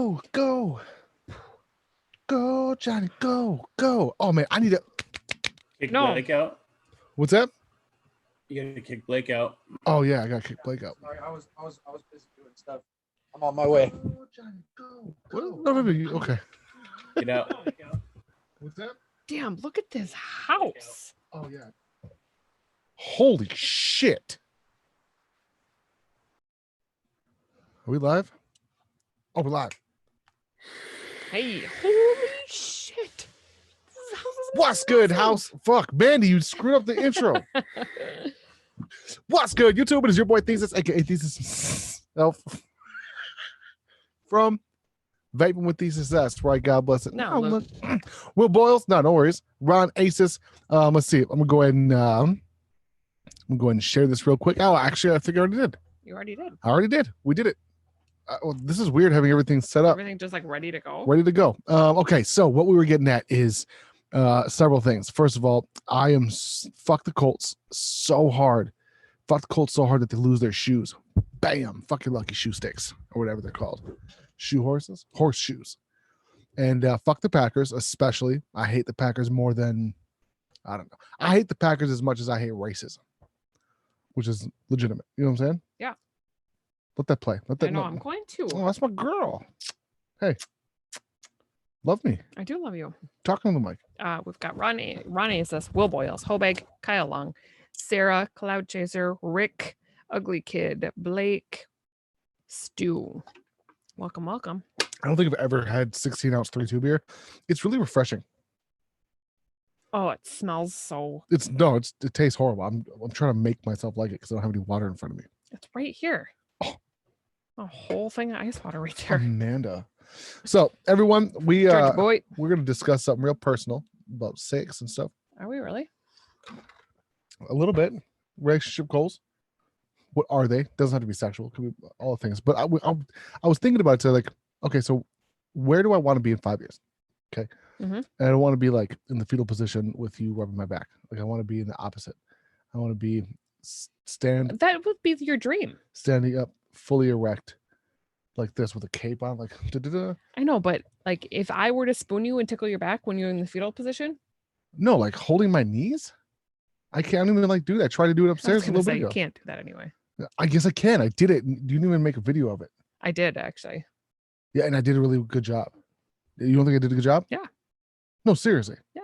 go, go. Go, Johnny, go, go. Oh, man, I need to... Kick Blake out. What's that? You gotta kick Blake out. Oh, yeah, I got to kick Blake out. Sorry, I was busy doing stuff. I'm on my way. Go, Johnny, go, go. No, okay. Get out. What's that? Damn, look at this house. Oh, yeah. Holy shit. Are we live? Oh, we're live. Hey, holy shit. What's good, house? Fuck, Mandy, you screwed up the intro. What's good, YouTube? It is your boy Thesis, aka ThesisHimself, from Vaping with ThesisHimself, right? God bless it. No, look. Will Boyles? No worries. Ron Aces. Let's see. I'm gonna go ahead and share this real quick. Oh, actually, I think I already did. You already did. I already did. We did it. Well, this is weird having everything set up. Everything just like ready to go. Ready to go. Okay, so what we were getting at is several things. First of all, I am fuck the Colts so hard. Fuck the Colts so hard that they lose their shoes. Bam! Fuck your lucky shoe sticks or whatever they're called. Shoe horses? Horseshoes. And fuck the Packers, especially. I hate the Packers more than, I don't know. I hate the Packers as much as I hate racism, which is legitimate. You know what I'm saying? Yeah. Let that play. Let that. I know, I'm going to. Oh, that's my girl. Hey. Love me. I do love you. Talking on the mic. We've got Ronnie is this, Will Boyles, Hobeg, Kyle Long, Sarah, Cloud Chaser, Rick, Ugly Kid, Blake, Stu. Welcome, welcome. I don't think I've ever had 16-ounce 3-2 beer. It's really refreshing. Oh, it smells so. It tastes horrible. I'm trying to make myself like it because I don't have any water in front of me. It's right here. Oh. A whole thing of ice water right there. Amanda. So everyone, we're gonna discuss something real personal about sex and stuff. Are we really? A little bit. Relationship goals. What are they? Doesn't have to be sexual. It could be all things. But I was thinking about it today, like, okay, so where do I want to be in 5 years? Okay. Mm-hmm. And I don't want to be like in the fetal position with you rubbing my back. Like I want to be in the opposite. I want to be That would be your dream. Standing up, fully erect, like this with a cape on, like da-da-da. I know, but like if I were to spoon you and tickle your back when you're in the fetal position. No, like holding my knees. I can't even like do that. I try to do it upstairs a little bit ago. You can't do that anyway. I guess I can. I did it. You didn't even make a video of it. I did actually. Yeah, and I did a really good job. You don't think I did a good job? Yeah. No, seriously. Yeah.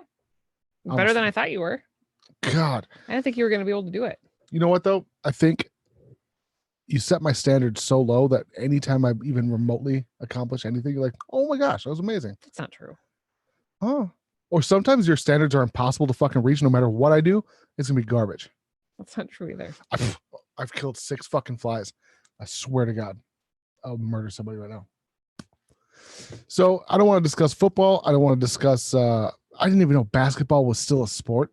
Better than I thought you were. God. I didn't think you were going to be able to do it. You know what though? I think you set my standards so low that anytime I even remotely accomplish anything, you're like, oh my gosh, that was amazing. That's not true. Oh. Or sometimes your standards are impossible to fucking reach. No matter what I do, it's gonna be garbage. That's not true either. I've killed 6 fucking flies. I swear to God, I'll murder somebody right now. So I don't want to discuss football. I don't want to discuss. I didn't even know basketball was still a sport.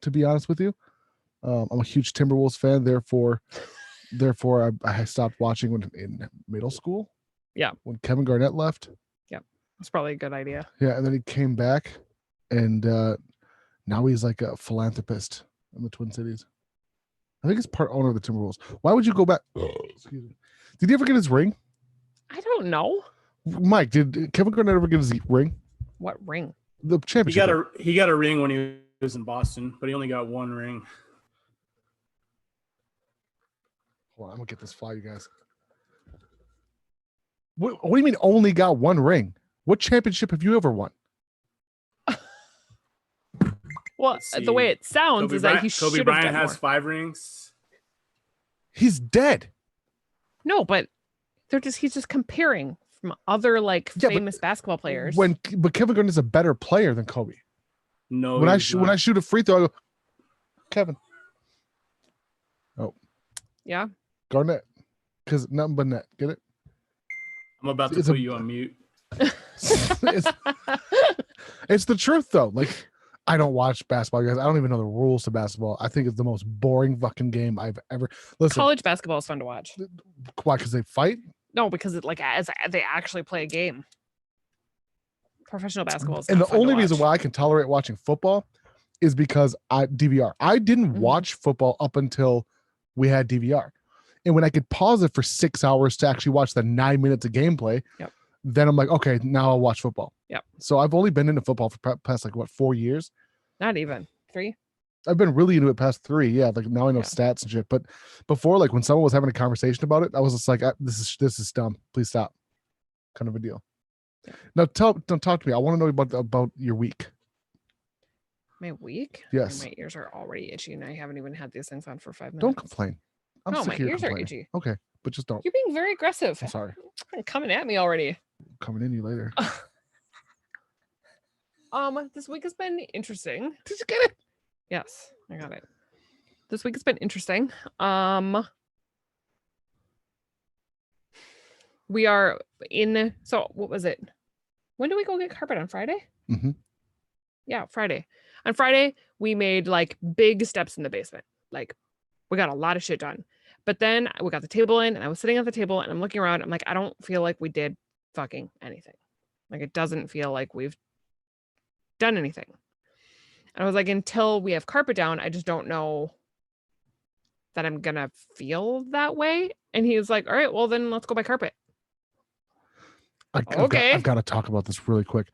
To be honest with you, I'm a huge Timberwolves fan. Therefore, I stopped watching when in middle school. Yeah. When Kevin Garnett left. Yep. It's probably a good idea. Yeah, and then he came back, and now he's like a philanthropist in the Twin Cities. I think he's part owner of the Timberwolves. Why would you go back? Excuse me. Did he ever get his ring? I don't know. Mike, did Kevin Garnett ever get his ring? What ring? The championship. He got a ring when he was in Boston, but he only got 1 ring. Hold on, I'm gonna get this fly, you guys. What do you mean only got 1 ring? What championship have you ever won? Well, the way it sounds is that he should have Kobe Bryant done has more. 5 rings. He's dead. No, but he's just comparing from other famous basketball players. But Kevin Garnett's a better player than Kobe. No, when I shoot a free throw, I go, Kevin. Oh. Yeah. Garnett. Because nothing but net. Get it? I'm about to put you on mute. It's the truth though. Like, I don't watch basketball, guys. I don't even know the rules to basketball. I think it's the most boring fucking game I've ever. Listen, college basketball is fun to watch. Why? Because they fight? No, because they actually play a game. Professional basketball is and the only reason why I can tolerate watching football is because I DVR. I didn't watch football up until we had DVR, and when I could pause it for 6 hours to actually watch the 9 minutes of gameplay, Then I'm like, okay, now I'll watch football. Yep. So I've only been into football for past like what 4 years. Not even 3. I've been really into it past 3. Yeah, like now I know Yeah. stats and shit. But before, like when someone was having a conversation about it, I was just like, this is dumb. Please stop. Kind of a deal. Yeah. Now don't talk to me. I want to know about your week. My week? Yes. My ears are already itchy and I haven't even had these things on for 5 minutes. Don't complain. I'm No, sick my of your ears are complaining. itchy. Okay, but just don't. You're being very aggressive. I'm sorry. Coming at me already. Coming in you later. This week has been interesting. Did you get it? Yes, I got it. This week has been interesting. We are in, so what was it? When do we go get carpet? On Friday? Mm-hmm. Yeah, Friday. On Friday, we made like big steps in the basement. Like we got a lot of shit done. But then we got the table in and I was sitting at the table and I'm looking around. I'm like, I don't feel like we did fucking anything. Like it doesn't feel like we've done anything. And I was like, until we have carpet down, I just don't know that I'm gonna feel that way. And he was like, all right, well then let's go buy carpet. Okay. I've got to talk about this really quick.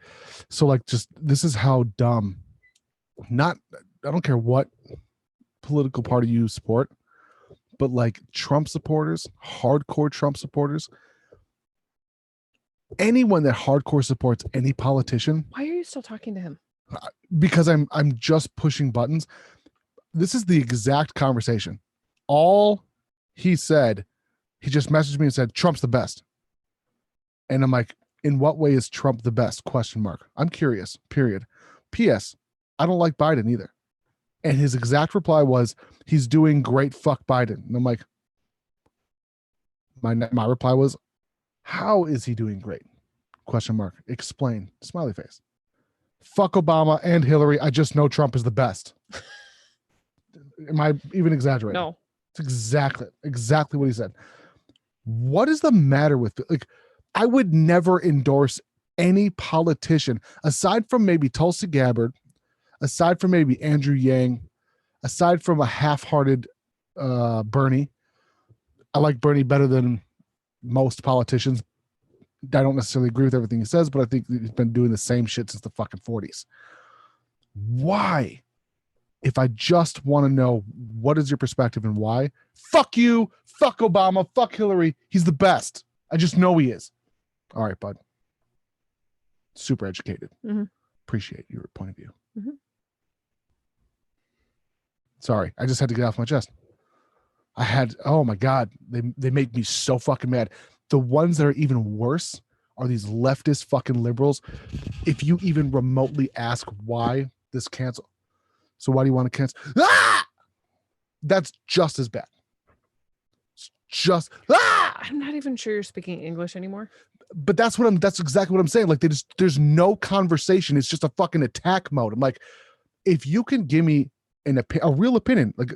So like, just this is how dumb. I don't care what political party you support, but like Trump supporters, hardcore Trump supporters, anyone that hardcore supports any politician. Why are you still talking to him? Because I'm just pushing buttons. This is the exact conversation. All he said, he just messaged me and said, Trump's the best. And I'm like, in what way is Trump the best? ? I'm curious, period. P.S. I don't like Biden either. And his exact reply was, he's doing great, fuck Biden. And I'm like, my reply was, how is he doing great? ? Explain. Smiley face. Fuck Obama and Hillary. I just know Trump is the best. Am I even exaggerating? No. It's exactly what he said. What is the matter with like? I would never endorse any politician aside from maybe Tulsi Gabbard, aside from maybe Andrew Yang, aside from a half-hearted Bernie. I like Bernie better than most politicians. I don't necessarily agree with everything he says, but I think he's been doing the same shit since the fucking 40s. Why? If I just want to know what is your perspective and why, fuck you, fuck Obama, fuck Hillary. He's the best. I just know he is. All right, bud. Super educated. Mm-hmm. Appreciate your point of view. Mm-hmm. Sorry, I just had to get off my chest. Oh my God, they make me so fucking mad. The ones that are even worse are these leftist fucking liberals. If you even remotely ask why this cancel, so why do you want to cancel? That's just as bad. It's just I'm not even sure you're speaking English anymore. But that's exactly what I'm saying. Like there's no conversation. It's just a fucking attack mode. I'm like, if you can give me a real opinion, like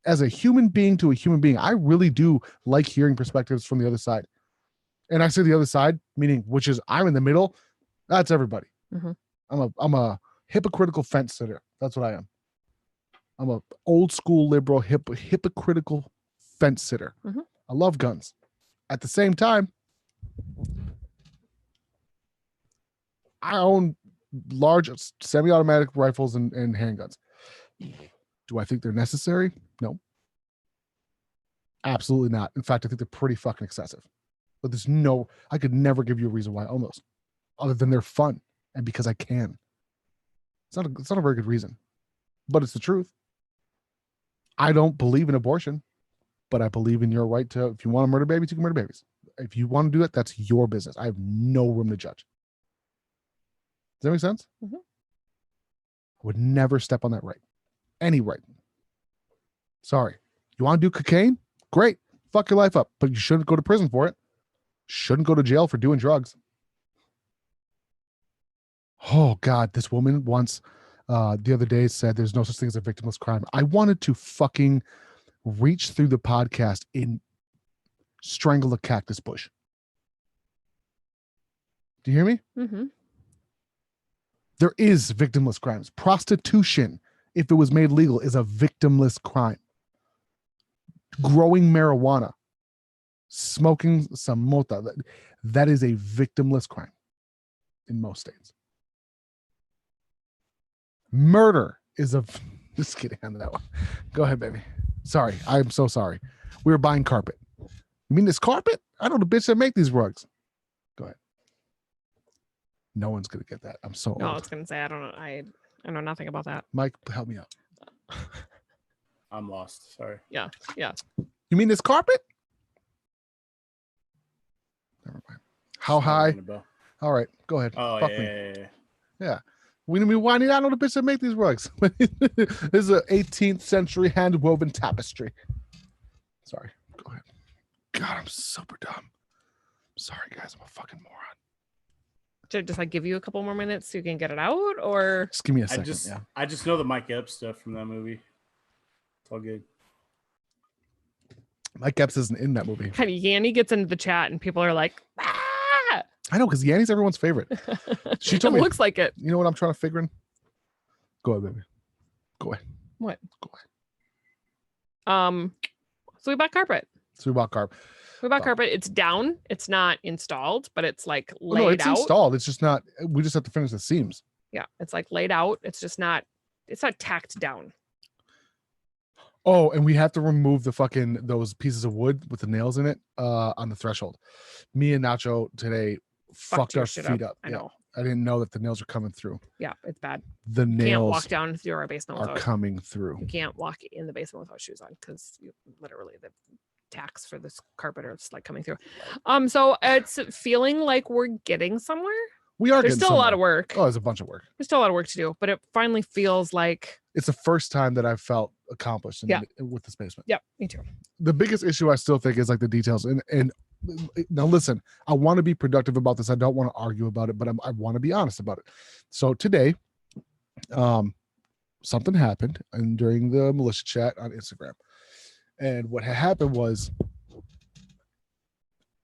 as a human being to a human being, I really do like hearing perspectives from the other side. And I say the other side, meaning which is I'm in the middle. That's everybody. Mm-hmm. I'm a hypocritical fence sitter. That's what I am. I'm a old school liberal hypocritical fence sitter. Mm-hmm. I love guns. At the same time, I own large semi-automatic rifles and handguns. Do I think they're necessary? No. Absolutely not. In fact, I think they're pretty fucking excessive. But I could never give you a reason why I own those, other than they're fun and because I can. It's not a very good reason, but it's the truth. I don't believe in abortion, but I believe in your right to, if you want to murder babies, you can murder babies. If you want to do that, that's your business. I have no room to judge. Does that make sense? Mm-hmm. I would never step on that right. Any right. Sorry. You want to do cocaine? Great. Fuck your life up, but you shouldn't go to prison for it. Shouldn't go to jail for doing drugs. Oh God, this woman once the other day said there's no such thing as a victimless crime. I wanted to fucking reach through the podcast and strangle a cactus bush. Do you hear me? Mm-hmm. There is victimless crimes. Prostitution, if it was made legal, is a victimless crime. Growing marijuana, smoking some mota. That is a victimless crime in most states. Murder is a just kidding on that one. Go ahead, baby. Sorry, I'm so sorry. We were buying carpet. You mean this carpet? I know the bitch that make these rugs. Go ahead. No one's gonna get that. I'm so No, I old. was gonna say I don't know. I know nothing about that. Mike, help me out. I'm lost. Sorry. Yeah. You mean this carpet? Never mind. How It's not high? ringing a bell. All right, go ahead. Oh, Fuck yeah, me. yeah, yeah. Yeah. We why need I know the bitch that make these rugs? This is an 18th century hand woven tapestry. Sorry. Go ahead. God, I'm super dumb. Sorry, guys. I'm a fucking moron. Should I just like give you a couple more minutes so you can get it out, or Just give me a second. I just know the Mike Epps stuff from that movie. It's all good. Mike Epps isn't in that movie. kind of Yanni gets into the chat and people are like, ah! I know, because Yanni's everyone's favorite. She told it me. looks like it. You know what I'm trying to figure in? Go ahead, baby. Go ahead. What? Go ahead. So we bought carpet. So we bought carpet. We bought carpet. It's down. It's not installed, but it's like laid No, it's out. installed. It's just not. We just have to finish the seams. Yeah, it's like laid out. It's just not. It's not tacked down. Oh, and we have to remove the fucking those pieces of wood with the nails in it on the threshold. Me and Nacho today fucked your our shit feet up. I Yeah. know. I didn't know that the nails are coming through. Yeah, it's bad. The You can't nails walk down through our basement are without. coming through. You can't walk in the basement without shoes on because literally the tacks for this carpet are just like coming through. So it's feeling like we're getting somewhere. We are. There's getting still a lot of somewhere. work. Oh, there's a bunch of work. There's still a lot of work to do, but it finally feels like. It's the first time that I've felt accomplished with this basement. Yeah, me too. The biggest issue I still think is like the details. And now listen, I want to be productive about this. I don't want to argue about it, but I want to be honest about it. So today, something happened and during the militia chat on Instagram. And what had happened was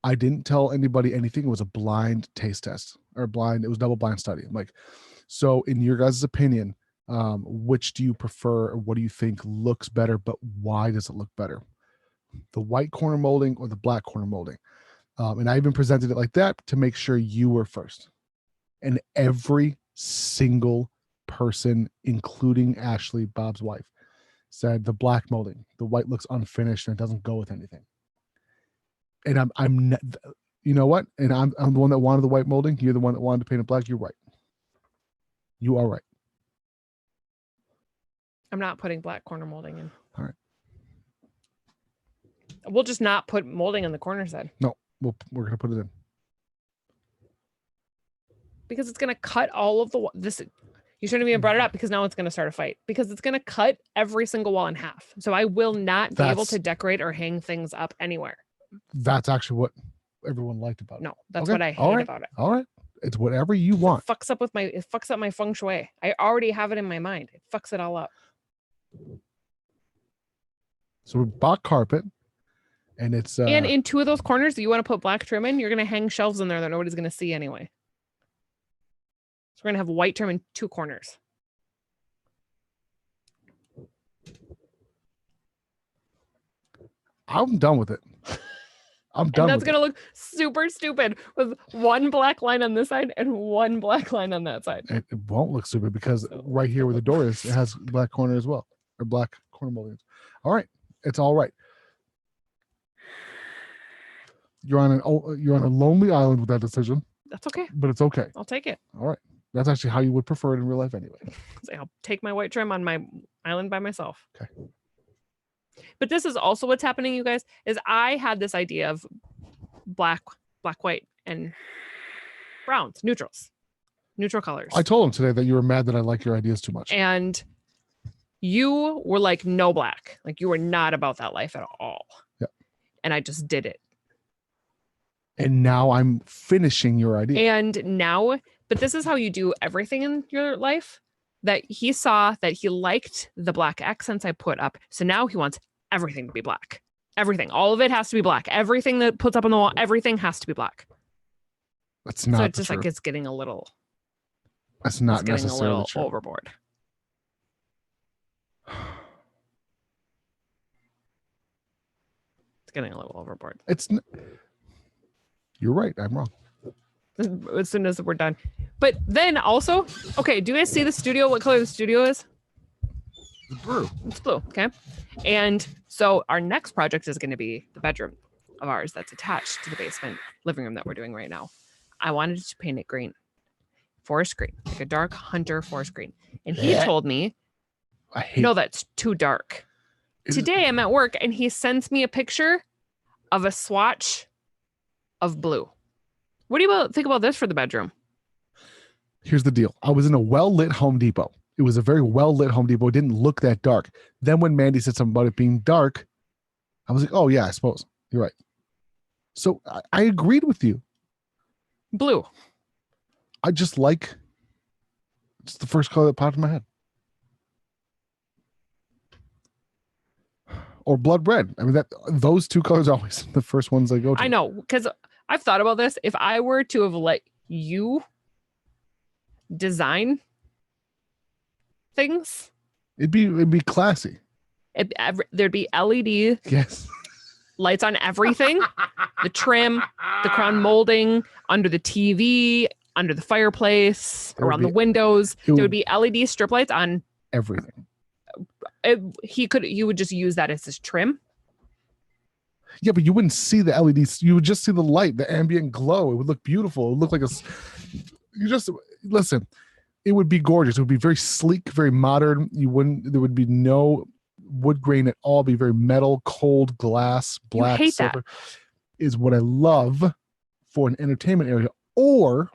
I didn't tell anybody anything. It was a blind taste test or it was double blind study. I'm like, so in your guys' opinion, which do you prefer or what do you think looks better, but why does it look better? The white corner molding or the black corner molding? And I even presented it like that to make sure you were first. And every single person, including Ashley, Bob's wife, said the black molding. The white looks unfinished and it doesn't go with anything. And I'm you know what? And I'm the one that wanted the white molding. You're the one that wanted to paint it black. You're right. You are right. I'm not putting black corner molding in. All right. We'll just not put molding in the corners then. No, we're gonna put it in because it's gonna cut all of this. You shouldn't have even brought it up because now it's gonna start a fight because it's gonna cut every single wall in half. So I will not be able to decorate or hang things up anywhere. That's actually what everyone liked about it. No, that's what I hate about it. All right. It's whatever you want. It fucks up my feng shui. I already have it in my mind. It fucks it all up. So we bought carpet and it's and in two of those corners that you want to put black trim in, you're gonna hang shelves in there that nobody's gonna see anyway. So we're gonna have white trim in two corners. I'm done with it. I'm done. And that's gonna look super stupid with one black line on this side and one black line on that side. It won't look stupid because right here where the door is, it has black corner as well, or black corner moldings. All right, it's all right. You're on a lonely island with that decision. That's okay. But it's okay. I'll take it. All right. That's actually how you would prefer it in real life anyway. So I'll take my white trim on my island by myself. Okay. But this is also what's happening, you guys, is I had this idea of black, white, and browns, neutral colors. I told him today that you were mad that I like your ideas too much. And you were like, no black. Like you were not about that life at all. Yeah. And I just did it. And now I'm finishing your idea. And now, but this is how you do everything in your life. That he saw that he liked the black accents I put up. So now he wants everything to be black. Everything. All of it has to be black. Everything that puts up on the wall, everything has to be black. That's not so it's just true. like it's getting a little. That's not it's getting necessarily a little true. overboard. It's getting a little overboard. You're right. I'm wrong. as soon as we're done. But then also, okay, do you guys see the studio? What color the studio is? It's blue. It's blue. Okay. And so our next project is going to be the bedroom of ours that's attached to the basement living room that we're doing right now. I wanted to paint it green, forest green, like a dark hunter forest green. And he told me, I hate. no, that's too dark. Today I'm at work and he sends me a picture of a swatch of blue. What do you think about this for the bedroom? Here's the deal. I was in a well-lit Home Depot. It was a very well-lit Home Depot. It didn't look that dark. Then when Mandy said something about it being dark, I was like, oh yeah, I suppose. You're right. So I agreed with you. Blue. I just like, it's the first color that popped in my head. Or blood red. I mean, those two colors are always the first ones I go to. I know, because I've thought about this. If I were to have let you design things, it'd be classy. There'd be LED Yes. lights on everything, the trim, the crown molding, under the TV, under the fireplace, around the windows. There would be LED strip lights on everything. You would just use that as his trim. Yeah, but you wouldn't see the LEDs. You would just see the light, the ambient glow. It would look beautiful. It would look like listen, it would be gorgeous. It would be very sleek, very modern. There would be no wood grain at all. It'd be very metal, cold glass, black, you hate silver. That. Is what I love for an entertainment area. Or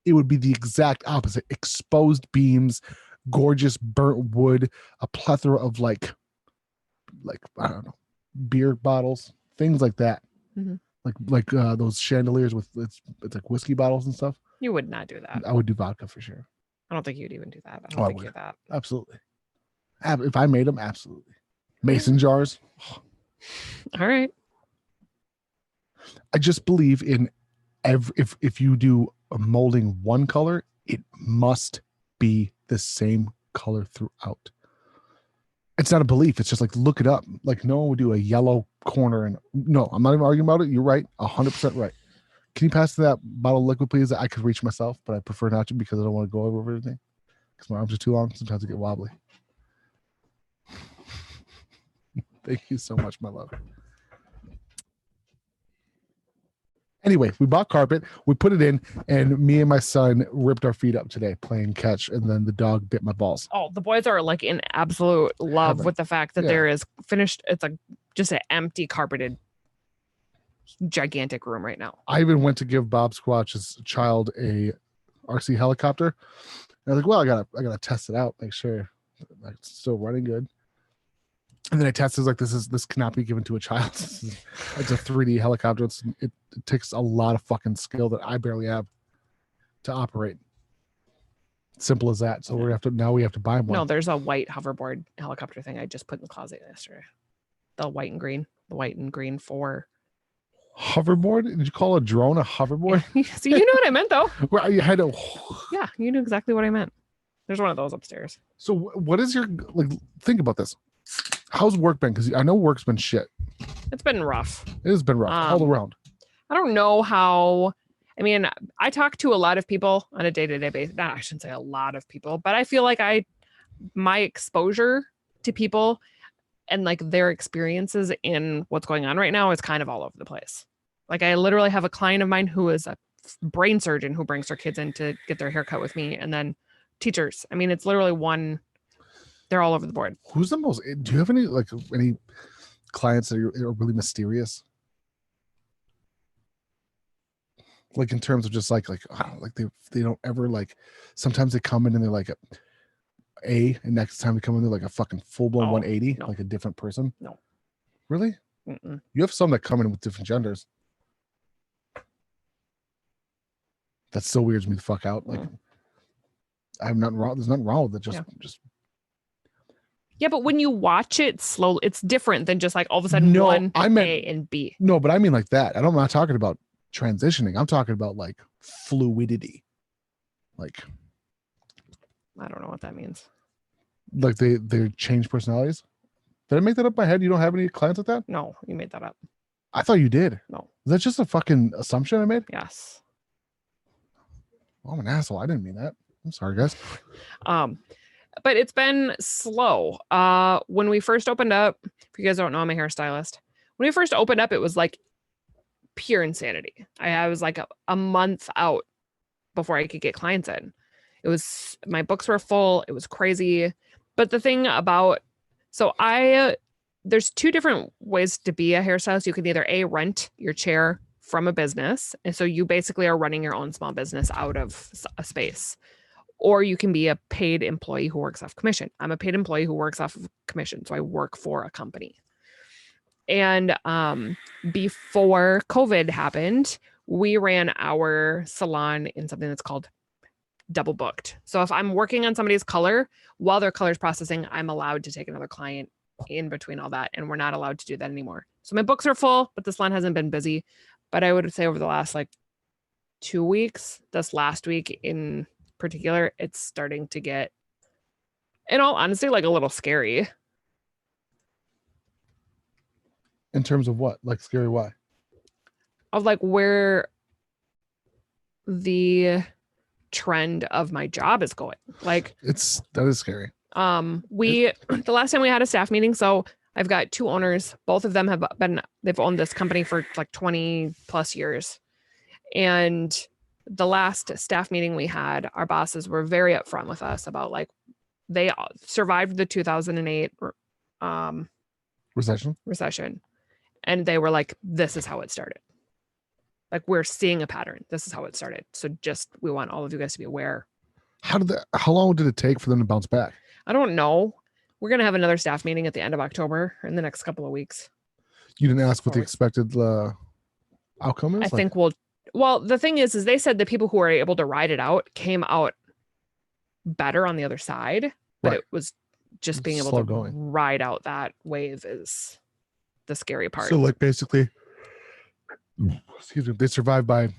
it would be the exact opposite. Exposed beams, gorgeous burnt wood, a plethora of like I don't know, beer bottles, things like that. Mm-hmm. Like those chandeliers with it's like whiskey bottles and stuff. You would not do that. I would do vodka for sure. I don't think you'd even do that. I don't think you're that. Absolutely. If I made them, absolutely. Mason jars. All right. I just believe in if you do a molding one color, it must be the same color throughout. It's not a belief. It's just like, look it up. Like no one would do a yellow corner. And no, I'm not even arguing about it. You're right. 100% right. Can you pass that bottle of liquid, please? I could reach myself, but I prefer not to because I don't want to go over everything. Because my arms are too long. Sometimes I get wobbly. Thank you so much, my love. Anyway, we bought carpet, we put it in, and me and my son ripped our feet up today playing catch, and then the dog bit my balls. Oh, the boys are like in absolute love Heaven. with the fact that there is finished. It's just an empty carpeted gigantic room right now. I even went to give Bob Squatch's child a RC helicopter. And I was like, well, I gotta test it out, make sure it's still running good. And then I tested, like, this cannot be given to a child. It's a 3D helicopter. It takes a lot of fucking skill that I barely have to operate. Simple as that. So we have to buy one. No, there's a white hoverboard helicopter thing I just put in the closet yesterday. The white and green for hoverboard. Did you call a drone a hoverboard? So you know what I meant, though. Well, you had to. Yeah, you knew exactly what I meant. There's one of those upstairs. So what is your, like, think about this. How's work been? Because I know work's been shit. It's been rough. It has been rough all around. I don't know how. I mean, I talk to a lot of people on a day-to-day basis. Nah, I shouldn't say a lot of people, but I feel like my exposure to people and like their experiences in what's going on right now is kind of all over the place. Like I literally have a client of mine who is a brain surgeon who brings their kids in to get their hair cut with me, and then teachers. I mean, it's literally one. They're all over the board. Who's the most? Do you have any clients that are really mysterious? Like in terms of just like they don't ever like. Sometimes they come in and they're like and next time they come in they're like a fucking full blown 180, like a different person. No, really? Mm-mm. You have some that come in with different genders. That still weirds me the fuck out. Like I have nothing wrong. There's nothing wrong with it. Just. Yeah, but when you watch it slowly, it's different than just like all of a sudden one A and B. No, but I mean like that. I'm not talking about transitioning. I'm talking about like fluidity. Like I don't know what that means. Like they change personalities. Did I make that up in my head? You don't have any clients like that? No, you made that up. I thought you did. No. Is that just a fucking assumption I made? Yes. Oh, I'm an asshole. I didn't mean that. I'm sorry, guys. But it's been slow. When we first opened up, if you guys don't know, I'm a hairstylist. When we first opened up, it was like pure insanity. I was like a month out before I could get clients in. It was, my books were full. It was crazy. But the thing about, there's two different ways to be a hairstylist. You can either rent your chair from a business. And so you basically are running your own small business out of a space. Or you can be a paid employee who works off commission. I'm a paid employee who works off of commission. So I work for a company. And before COVID happened, we ran our salon in something that's called double booked. So if I'm working on somebody's color while their color is processing, I'm allowed to take another client in between all that. And we're not allowed to do that anymore. So my books are full, but the salon hasn't been busy. But I would say over the last like 2 weeks, this last week in particular, it's starting to get, in all honesty, like a little scary. In terms of what? Like scary? Why? Of like where the trend of my job is going. Like that is scary. The last time we had a staff meeting, so I've got two owners. Both of them they've owned this company for like 20 plus years. And the last staff meeting we had, our bosses were very upfront with us about like, they survived the 2008 recession. And they were like, this is how it started. Like, we're seeing a pattern. This is how it started. So we want all of you guys to be aware. How long did it take for them to bounce back? I don't know. We're going to have another staff meeting at the end of October in the next couple of weeks. You didn't ask what the expected outcome is? I think well, the thing is they said the people who were able to ride it out came out better on the other side, but It was just being able to ride out that wave is the scary part. So like basically, excuse me, they survived by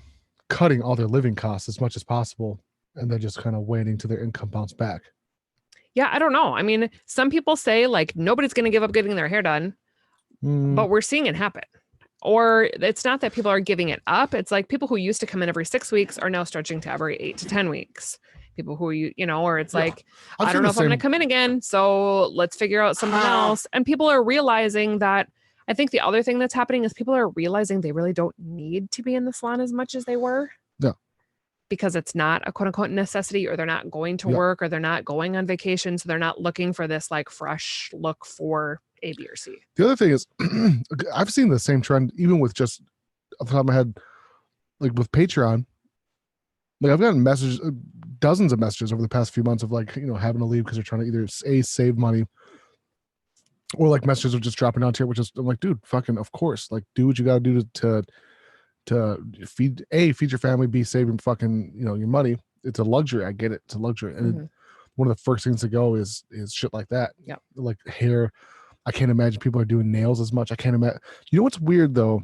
cutting all their living costs as much as possible and then just kind of waiting till their income bounce back. Yeah, I don't know. I mean, some people say like nobody's going to give up getting their hair done, but we're seeing it happen. Or it's not that people are giving it up. It's like people who used to come in every 6 weeks are now stretching to every 8 to 10 weeks. People who, or it's like, I don't know if I'm going to come in again. So let's figure out something else. And people are realizing that. I think the other thing that's happening is people are realizing they really don't need to be in the salon as much as they were. Yeah. Because it's not a quote unquote necessity, or they're not going to work, or they're not going on vacation. So they're not looking for this like fresh look for A, B, or C. The other thing is I've seen the same trend, even with just off the top of my head, like with Patreon. Like I've gotten messages, dozens of messages over the past few months of like, having to leave because they're trying to either save money, or like messages of just dropping down tier, which is, I'm like, dude, fucking, of course, like do what you got to do to feed your family, B, save your fucking, your money. It's a luxury. I get it. It's a luxury. And one of the first things to go is shit like that. Yeah. Like hair. I can't imagine people are doing nails as much. I can't imagine. You know what's weird though?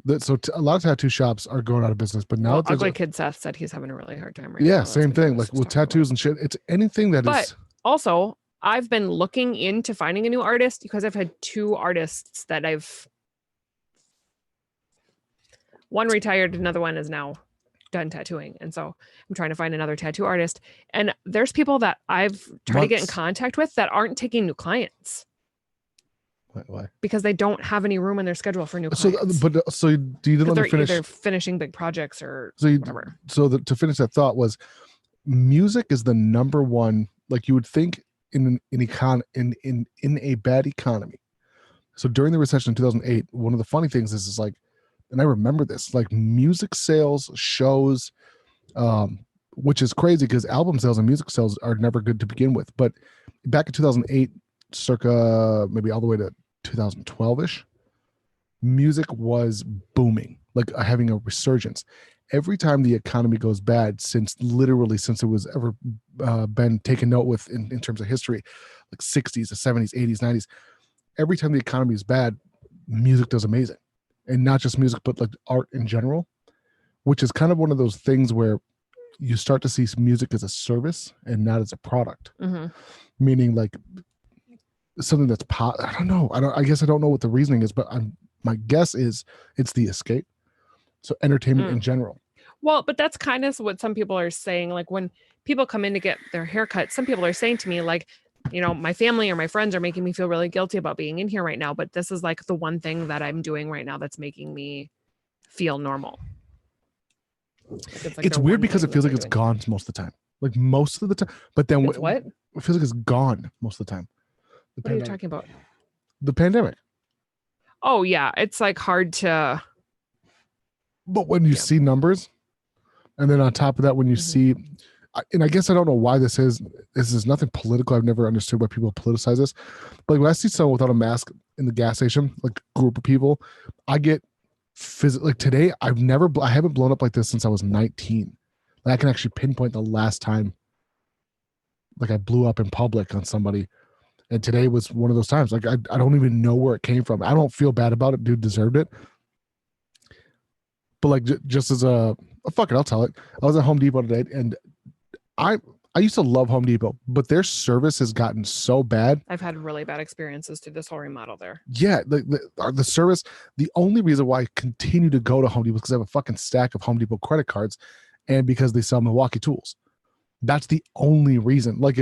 A lot of tattoo shops are going out of business, but now Ugly Kid Seth said he's having a really hard time right now. Yeah, now. same thing. Like with tattoos and shit, it's anything that but is. Also, I've been looking into finding a new artist because I've had two artists that one retired, another one is now done tattooing. And so I'm trying to find another tattoo artist. And there's people that I've tried to get in contact with that aren't taking new clients. Why? Because they don't have any room in their schedule for new clients. So do you let me finish? Either finishing big projects or whatever. So to finish that thought was, music is the number one. Like you would think in a bad economy. So during the recession in 2008, one of the funny things is like, and I remember this, like music sales, shows, which is crazy because album sales and music sales are never good to begin with. But back in 2008, circa maybe all the way to 2012-ish, music was booming, like having a resurgence. Every time the economy goes bad, since it was ever been taken note with in terms of history, like 60s, the 70s, 80s, 90s, every time the economy is bad, music does amazing. And not just music, but like art in general, which is kind of one of those things where you start to see music as a service and not as a product. Mm-hmm. Meaning like something that's I don't know. I guess I don't know what the reasoning is, but my guess is it's the escape. So entertainment in general. Well, but that's kind of what some people are saying. Like when people come in to get their haircut, some people are saying to me, like, you know, my family or my friends are making me feel really guilty about being in here right now. But this is like the one thing that I'm doing right now that's making me feel normal. Like It's weird because it feels like it's gone most of the time. Like most of the time. But then what? It feels like it's gone most of the time. What are you talking about? The pandemic. Oh, yeah. It's like hard to. But when you see numbers, and then on top of that, when you see, and I guess I don't know why this is nothing political. I've never understood why people politicize this. But like when I see someone without a mask in the gas station, like a group of people, I get like today, I haven't blown up like this since I was 19. Like I can actually pinpoint the last time like I blew up in public on somebody. And today was one of those times. Like I don't even know where it came from. I don't feel bad about it. Dude deserved it. But like just as fuck it, I'll tell it. I was at Home Depot today, and I used to love Home Depot, but their service has gotten so bad. I've had really bad experiences to this whole remodel there. Yeah, the service. The only reason why I continue to go to Home Depot is because I have a fucking stack of Home Depot credit cards, and because they sell Milwaukee tools. That's the only reason. Like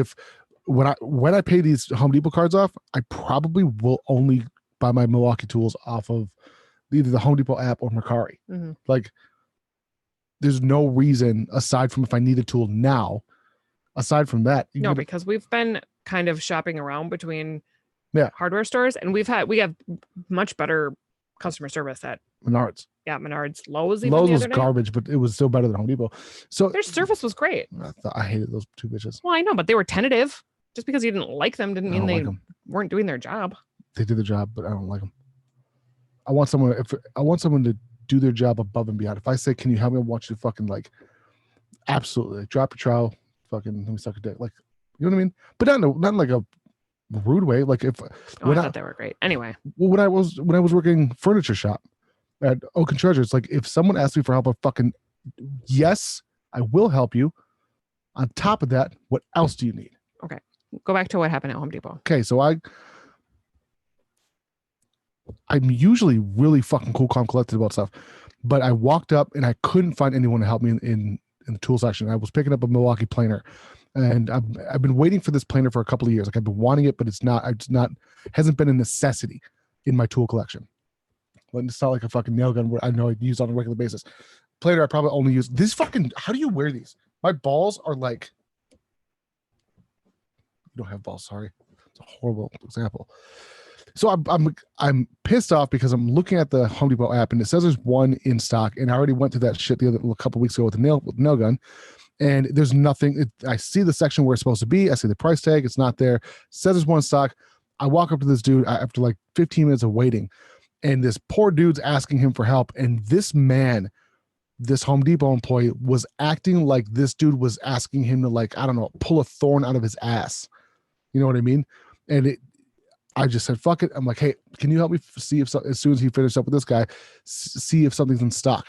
when I pay these Home Depot cards off, I probably will only buy my Milwaukee tools off of either the Home Depot app or Mercari. Like there's no reason aside from if I need a tool now. Aside from that, because we've been kind of shopping around between hardware stores, and we have much better customer service at Menards. Yeah, Menards. Lowe's was garbage, but it was still better than Home Depot. So their service was great. I hated those two bitches. Well, I know, but they were tentative. Just because you didn't like them didn't mean they weren't doing their job. They did the job, but I don't like them. I want someone to do their job above and beyond. If I say, "Can you help me?" I want you to fucking like, absolutely drop your trowel, fucking let me suck a dick, like, you know what I mean? But not in like a rude way. Like I thought they were great. Anyway, when I was working furniture shop at Oak and Treasure, it's like if someone asks me for help, yes, I will help you. On top of that, what else do you need? Okay, go back to what happened at Home Depot. Okay, so I'm usually really fucking cool, calm, collected about stuff, but I walked up and I couldn't find anyone to help me in the tool section. I was picking up a Milwaukee planer, and I've been waiting for this planer for a couple of years. Like I've been wanting it, but hasn't been a necessity in my tool collection. Like it's not like a fucking nail gun where I know I use on a regular basis. Planer I probably only use this fucking. How do you wear these? My balls are like. You don't have balls. Sorry, it's a horrible example. So I'm pissed off because I'm looking at the Home Depot app and it says there's one in stock, and I already went through that shit a couple weeks ago with the nail gun, and there's nothing. I see the section where it's supposed to be. I see the price tag. It's not there. It says there's one in stock. I walk up to this dude after like 15 minutes of waiting, and this poor dude's asking him for help. And this Home Depot employee was acting like this dude was asking him to, like, I don't know, pull a thorn out of his ass. You know what I mean? And I just said, fuck it. I'm like, hey, can you help me see if as soon as he finished up with this guy, see if something's in stock?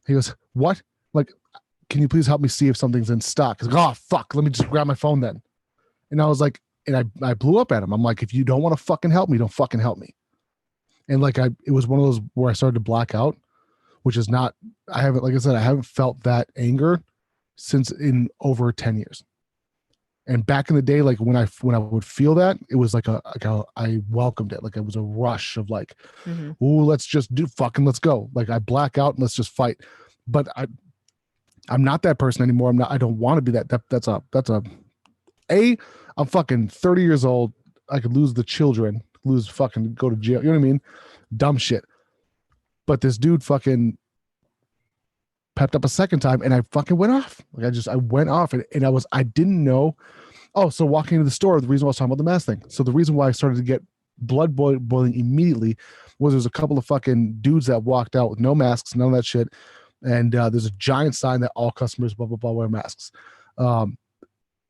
He goes, what? Like, can you please help me see if something's in stock? He's like, oh, fuck. Let me just grab my phone then. And I was like, and I blew up at him. I'm like, if you don't want to fucking help me, don't fucking help me. And like, it was one of those where I started to black out, which is not, I haven't felt that anger since in over 10 years. And back in the day, like when I would feel that, it was like I welcomed it. Like it was a rush of like, ooh, let's let's go. Like I black out and let's just fight. But I'm not that person anymore. I don't want to be that. I'm fucking 30 years old. I could lose the children, go to jail. You know what I mean? Dumb shit. But this dude fucking pepped up a second time, and I fucking went off. Like I went off, and I didn't know. Oh, so walking into the store, the reason why I was talking about the mask thing. So the reason why I started to get blood boiling immediately was there's a couple of fucking dudes that walked out with no masks, none of that shit. And there's a giant sign that all customers, blah, blah, blah, wear masks. And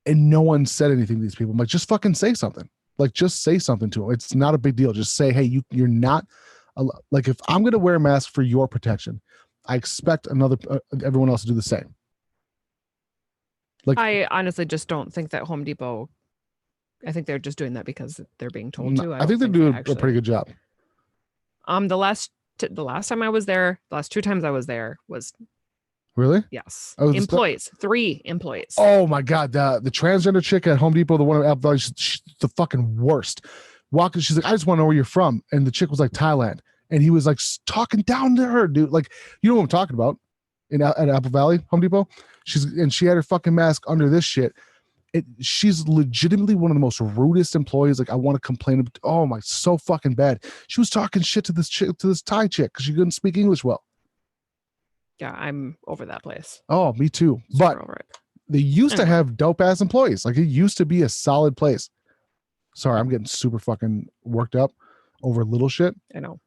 no one said anything to these people. I'm like, just fucking say something. Like, just say something to them. It's not a big deal. Just say, hey, you're not, like, if I'm going to wear a mask for your protection, I expect everyone else to do the same. Like, I honestly just don't think that Home Depot I think they're just doing that because they're being told to. I think they do a pretty good job. The last time I was there, the last 2 times I was there was Really? yes. Oh, Employees, 3 employees. Oh my God. The transgender chick at Home Depot, the one at Apple Valley, she's the fucking worst. Walking, she's like, I just want to know where you're from. And the chick was like, Thailand. And he was like talking down to her, dude. Like, you know what I'm talking about at Apple Valley, Home Depot? She had her fucking mask under this shit. She's legitimately one of the most rudest employees. Like, I want to complain. Oh my, so fucking bad. She was talking shit to this Thai chick because she couldn't speak English well. Yeah, I'm over that place. Oh, me too. But they used to have dope ass employees. Like, it used to be a solid place. Sorry, I'm getting super fucking worked up over little shit. I know.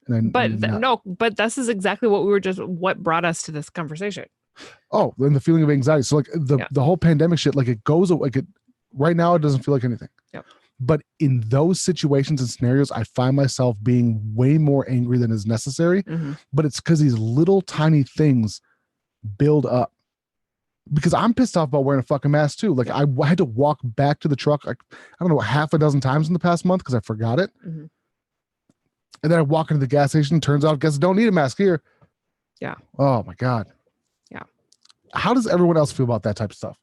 But this is exactly what brought us to this conversation. Oh, and the feeling of anxiety. So like the whole pandemic shit, like it goes like it right now, it doesn't feel like anything. Yep. But in those situations and scenarios, I find myself being way more angry than is necessary. Mm-hmm. But it's because these little tiny things build up. Because I'm pissed off about wearing a fucking mask too. Like, I had to walk back to the truck, like, I don't know, half a dozen times in the past month because I forgot it. Mm-hmm. And then I walk into the gas station. Turns out, guess I don't need a mask here. Yeah. Oh my God. Yeah. How does everyone else feel about that type of stuff?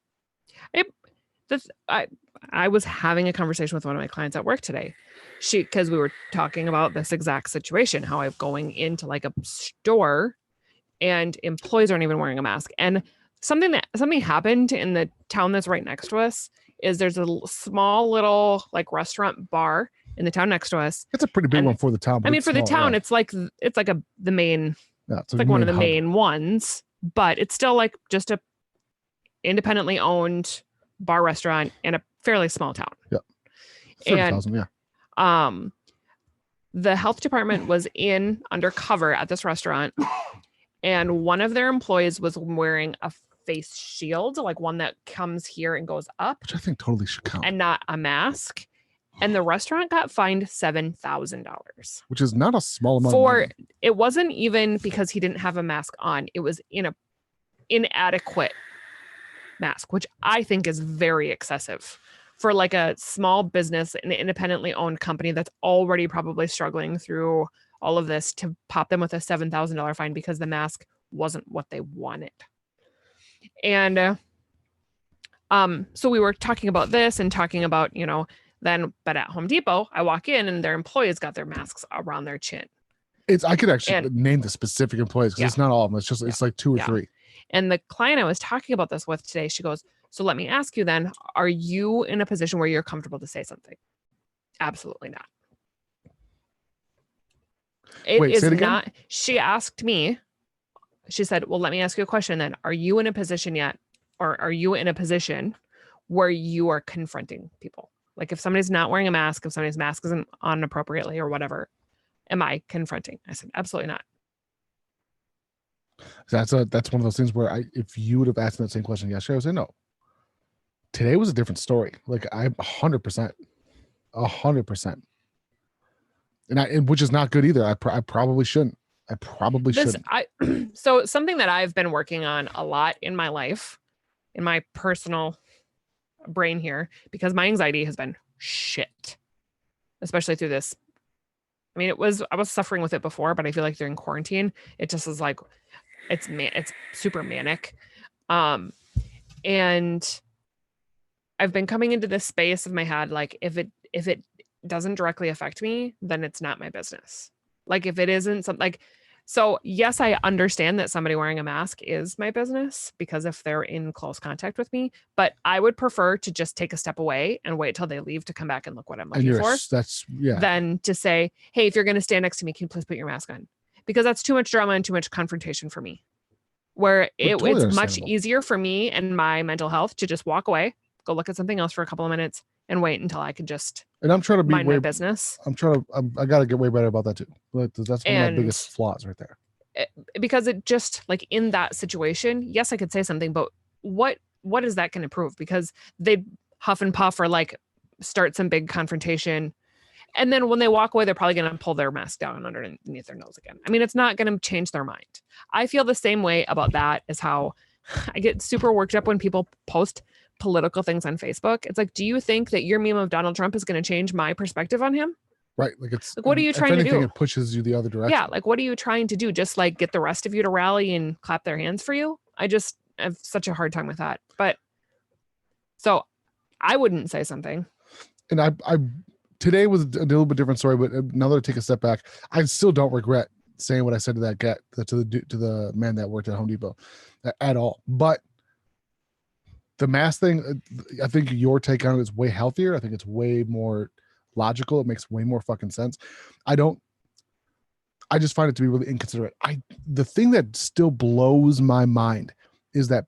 I was having a conversation with one of my clients at work today. Because we were talking about this exact situation, how I'm going into like a store and employees aren't even wearing a mask. And something happened in the town that's right next to us is there's a small little like restaurant bar in the town next to us. It's a pretty big one for the town. I mean, for the town, it's like the main, it's like one of the main ones, but it's still like just a independently owned bar restaurant in a fairly small town. Yeah. 30,000, yeah. The health department was undercover at this restaurant, and one of their employees was wearing a face shield, like one that comes here and goes up, which I think totally should count, and not a mask. And the restaurant got fined $7,000, which is not a small amount. For it wasn't even because he didn't have a mask on; it was in a inadequate mask, which I think is very excessive for like a small business, an independently owned company that's already probably struggling through all of this, to pop them with a $7,000 fine because the mask wasn't what they wanted. And so we were talking about this and talking about, but at Home Depot, I walk in and their employees got their masks around their chin. I could actually name the specific employees because it's not all of them. It's just, it's like 2 or 3. And the client I was talking about this with today, she goes, so let me ask you then, are you in a position where you're comfortable to say something? Absolutely not. Wait, say it again? Not. She asked me, she said, well, let me ask you a question then. Are you in a position yet, or are you in a position where you are confronting people? Like if somebody's not wearing a mask, if somebody's mask isn't on appropriately or whatever, am I confronting? I said, absolutely not. That's one of those things where if you would have asked me that same question yesterday, I would say no. Today was a different story. Like I'm 100%, and which is not good either. I probably shouldn't. So something that I've been working on a lot in my life, in my personal brain here, because my anxiety has been shit, especially through this. I mean, I was suffering with it before, but I feel like during quarantine, it just is like, it's super manic. And I've been coming into this space of my head, like if it doesn't directly affect me, then it's not my business. Like if it isn't something like, so yes, I understand that somebody wearing a mask is my business because if they're in close contact with me, but I would prefer to just take a step away and wait till they leave to come back and look what I'm looking for. Than to say, hey, if you're going to stand next to me, can you please put your mask on? Because that's too much drama and too much confrontation for me. Where it's much easier for me and my mental health to just walk away, go look at something else for a couple of minutes and wait until I can just I'm trying to mind my business. I got to get way better about that too. That's one of my biggest flaws right there. Because it just like in that situation, yes, I could say something, but what is that going to prove? Because they'd huff and puff or like start some big confrontation. And then when they walk away, they're probably going to pull their mask down underneath their nose again. I mean, it's not going to change their mind. I feel the same way about that as how I get super worked up when people post political things on Facebook. It's like, do you think that your meme of Donald Trump is going to change my perspective on him? Right. Like it's Like, what are you trying to do? It pushes you the other direction. Yeah. Like, what are you trying to do? Just like get the rest of you to rally and clap their hands for you? I have such a hard time with that. But so I wouldn't say something. And I today was a little bit different story, but now that I take a step back, I still don't regret saying what I said to that guy, to the man that worked at Home Depot at all. But the mask thing, I think your take on it is way healthier. I think it's way more logical. It makes way more fucking sense. I just find it to be really inconsiderate. The thing that still blows my mind is that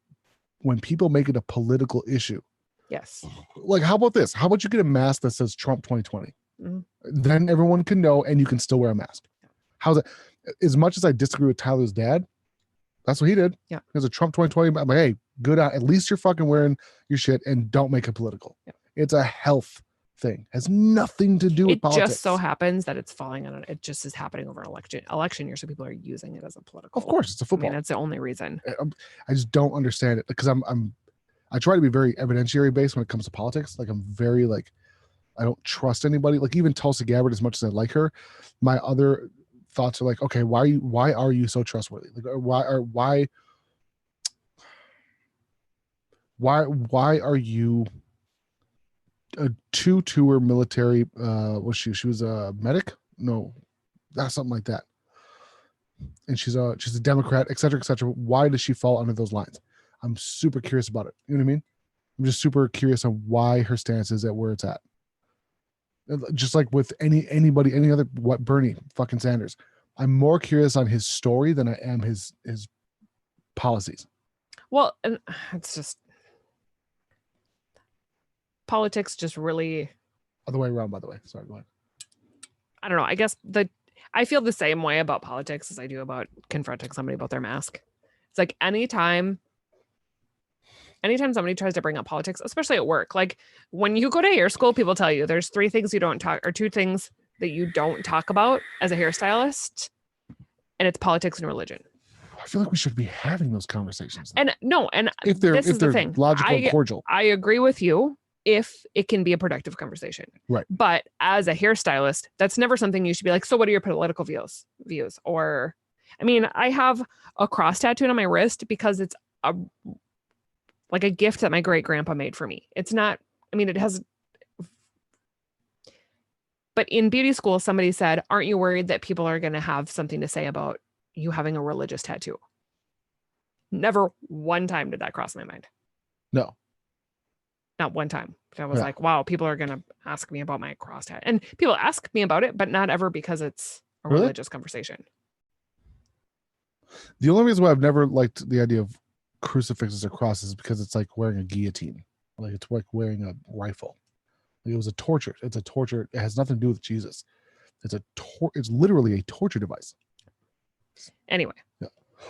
when people make it a political issue, yes, like how about this? How about you get a mask that says Trump 2020? Mm-hmm. Then everyone can know, and you can still wear a mask. How's it? As much as I disagree with Tyler's dad, that's what he did. Yeah, there's a Trump 2020. I'm like, hey, good. At least you're fucking wearing your shit, and don't make it political. Yeah. It's a health thing. Has nothing to do with politics. It just so happens that it's falling on it. Just is happening over an election year, so people are using it as a political. Of course, it's a football. I mean, that's the only reason. I just don't understand it because I try to be very evidentiary based when it comes to politics. Like I'm very like, I don't trust anybody. Like even Tulsi Gabbard, as much as I like her, my other thoughts are like, okay, why are you so trustworthy? Like why are you a two-tour military? Was she was a medic? No, that's something like that. And she's a Democrat, et cetera, et cetera. Why does she fall under those lines? I'm super curious about it. You know what I mean? I'm just super curious on why her stance is at where it's at. Just like with anybody, any other, what Bernie fucking Sanders. I'm more curious on his story than I am his policies. Well, and it's just politics just really other way around, by the way. Sorry, go ahead. I don't know. I guess I feel the same way about politics as I do about confronting somebody about their mask. It's like anytime somebody tries to bring up politics, especially at work, like when you go to hair school, people tell you there's 3 things you don't talk, or 2 things that you don't talk about as a hairstylist, and it's politics and religion. I feel like we should be having those conversations. And no, and if they're the thing. Logical and cordial. I agree with you if it can be a productive conversation. Right. But as a hairstylist, that's never something you should be like, so what are your political views? Or, I mean, I have a cross tattooed on my wrist because it's like a gift that my great grandpa made for me. It's not, I mean, it has, but in beauty school, somebody said, aren't you worried that people are going to have something to say about you having a religious tattoo? Never one time did that cross my mind. No. Not one time. I was like, wow, people are going to ask me about my cross tattoo. And people ask me about it, but not ever because it's a religious conversation. The only reason why I've never liked the idea of crucifixes or crosses is because it's like wearing a guillotine. Like it's like wearing a rifle. Like it was a torture. It's a torture. It has nothing to do with Jesus. It's literally a torture device. Anyway. Yeah.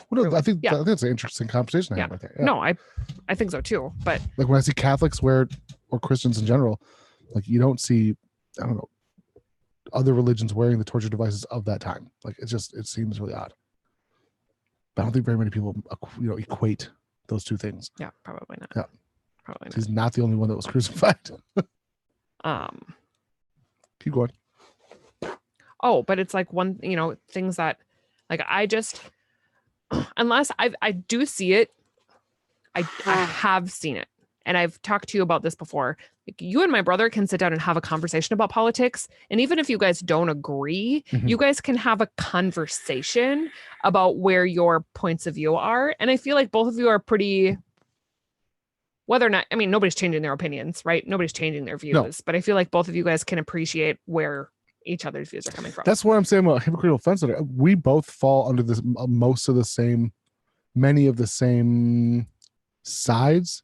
Well, no, I think that's an interesting conversation to have right there. Yeah. No, I think so too. But like when I see Catholics wear, or Christians in general, like you don't see, I don't know, other religions wearing the torture devices of that time. Like it seems really odd. But I don't think very many people, equate those two things. Yeah, probably not. Yeah, probably not. He's not the only one that was crucified. Keep going. Oh, but it's like things that, like unless I do see it, I have seen it, and I've talked to you about this before. Like you and my brother can sit down and have a conversation about politics, and even if you guys don't agree, you guys can have a conversation about where your points of view are. And I feel like both of you are pretty, whether or not, I mean, nobody's changing their opinions, right? Nobody's changing their views, no. But I feel like both of you guys can appreciate where each other's views are coming from. That's what I'm saying about hypocritical fence. We both fall under this, many of the same sides,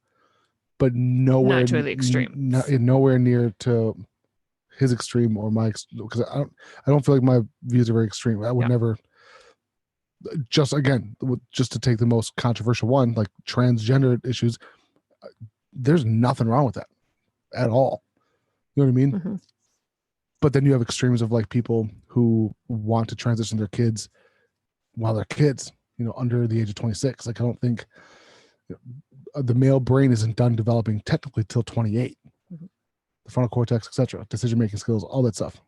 but nowhere not to the extreme. Nowhere near to his extreme or my, because I don't feel like my views are very extreme. I would never. Just to take the most controversial one, like transgender issues, there's nothing wrong with that at all. You know what I mean? Mm-hmm. But then you have extremes of like people who want to transition their kids while they're kids, under the age of 26. Like I don't think, the male brain isn't done developing technically till 28. Mhm. The frontal cortex, etc., decision-making skills, all that stuff.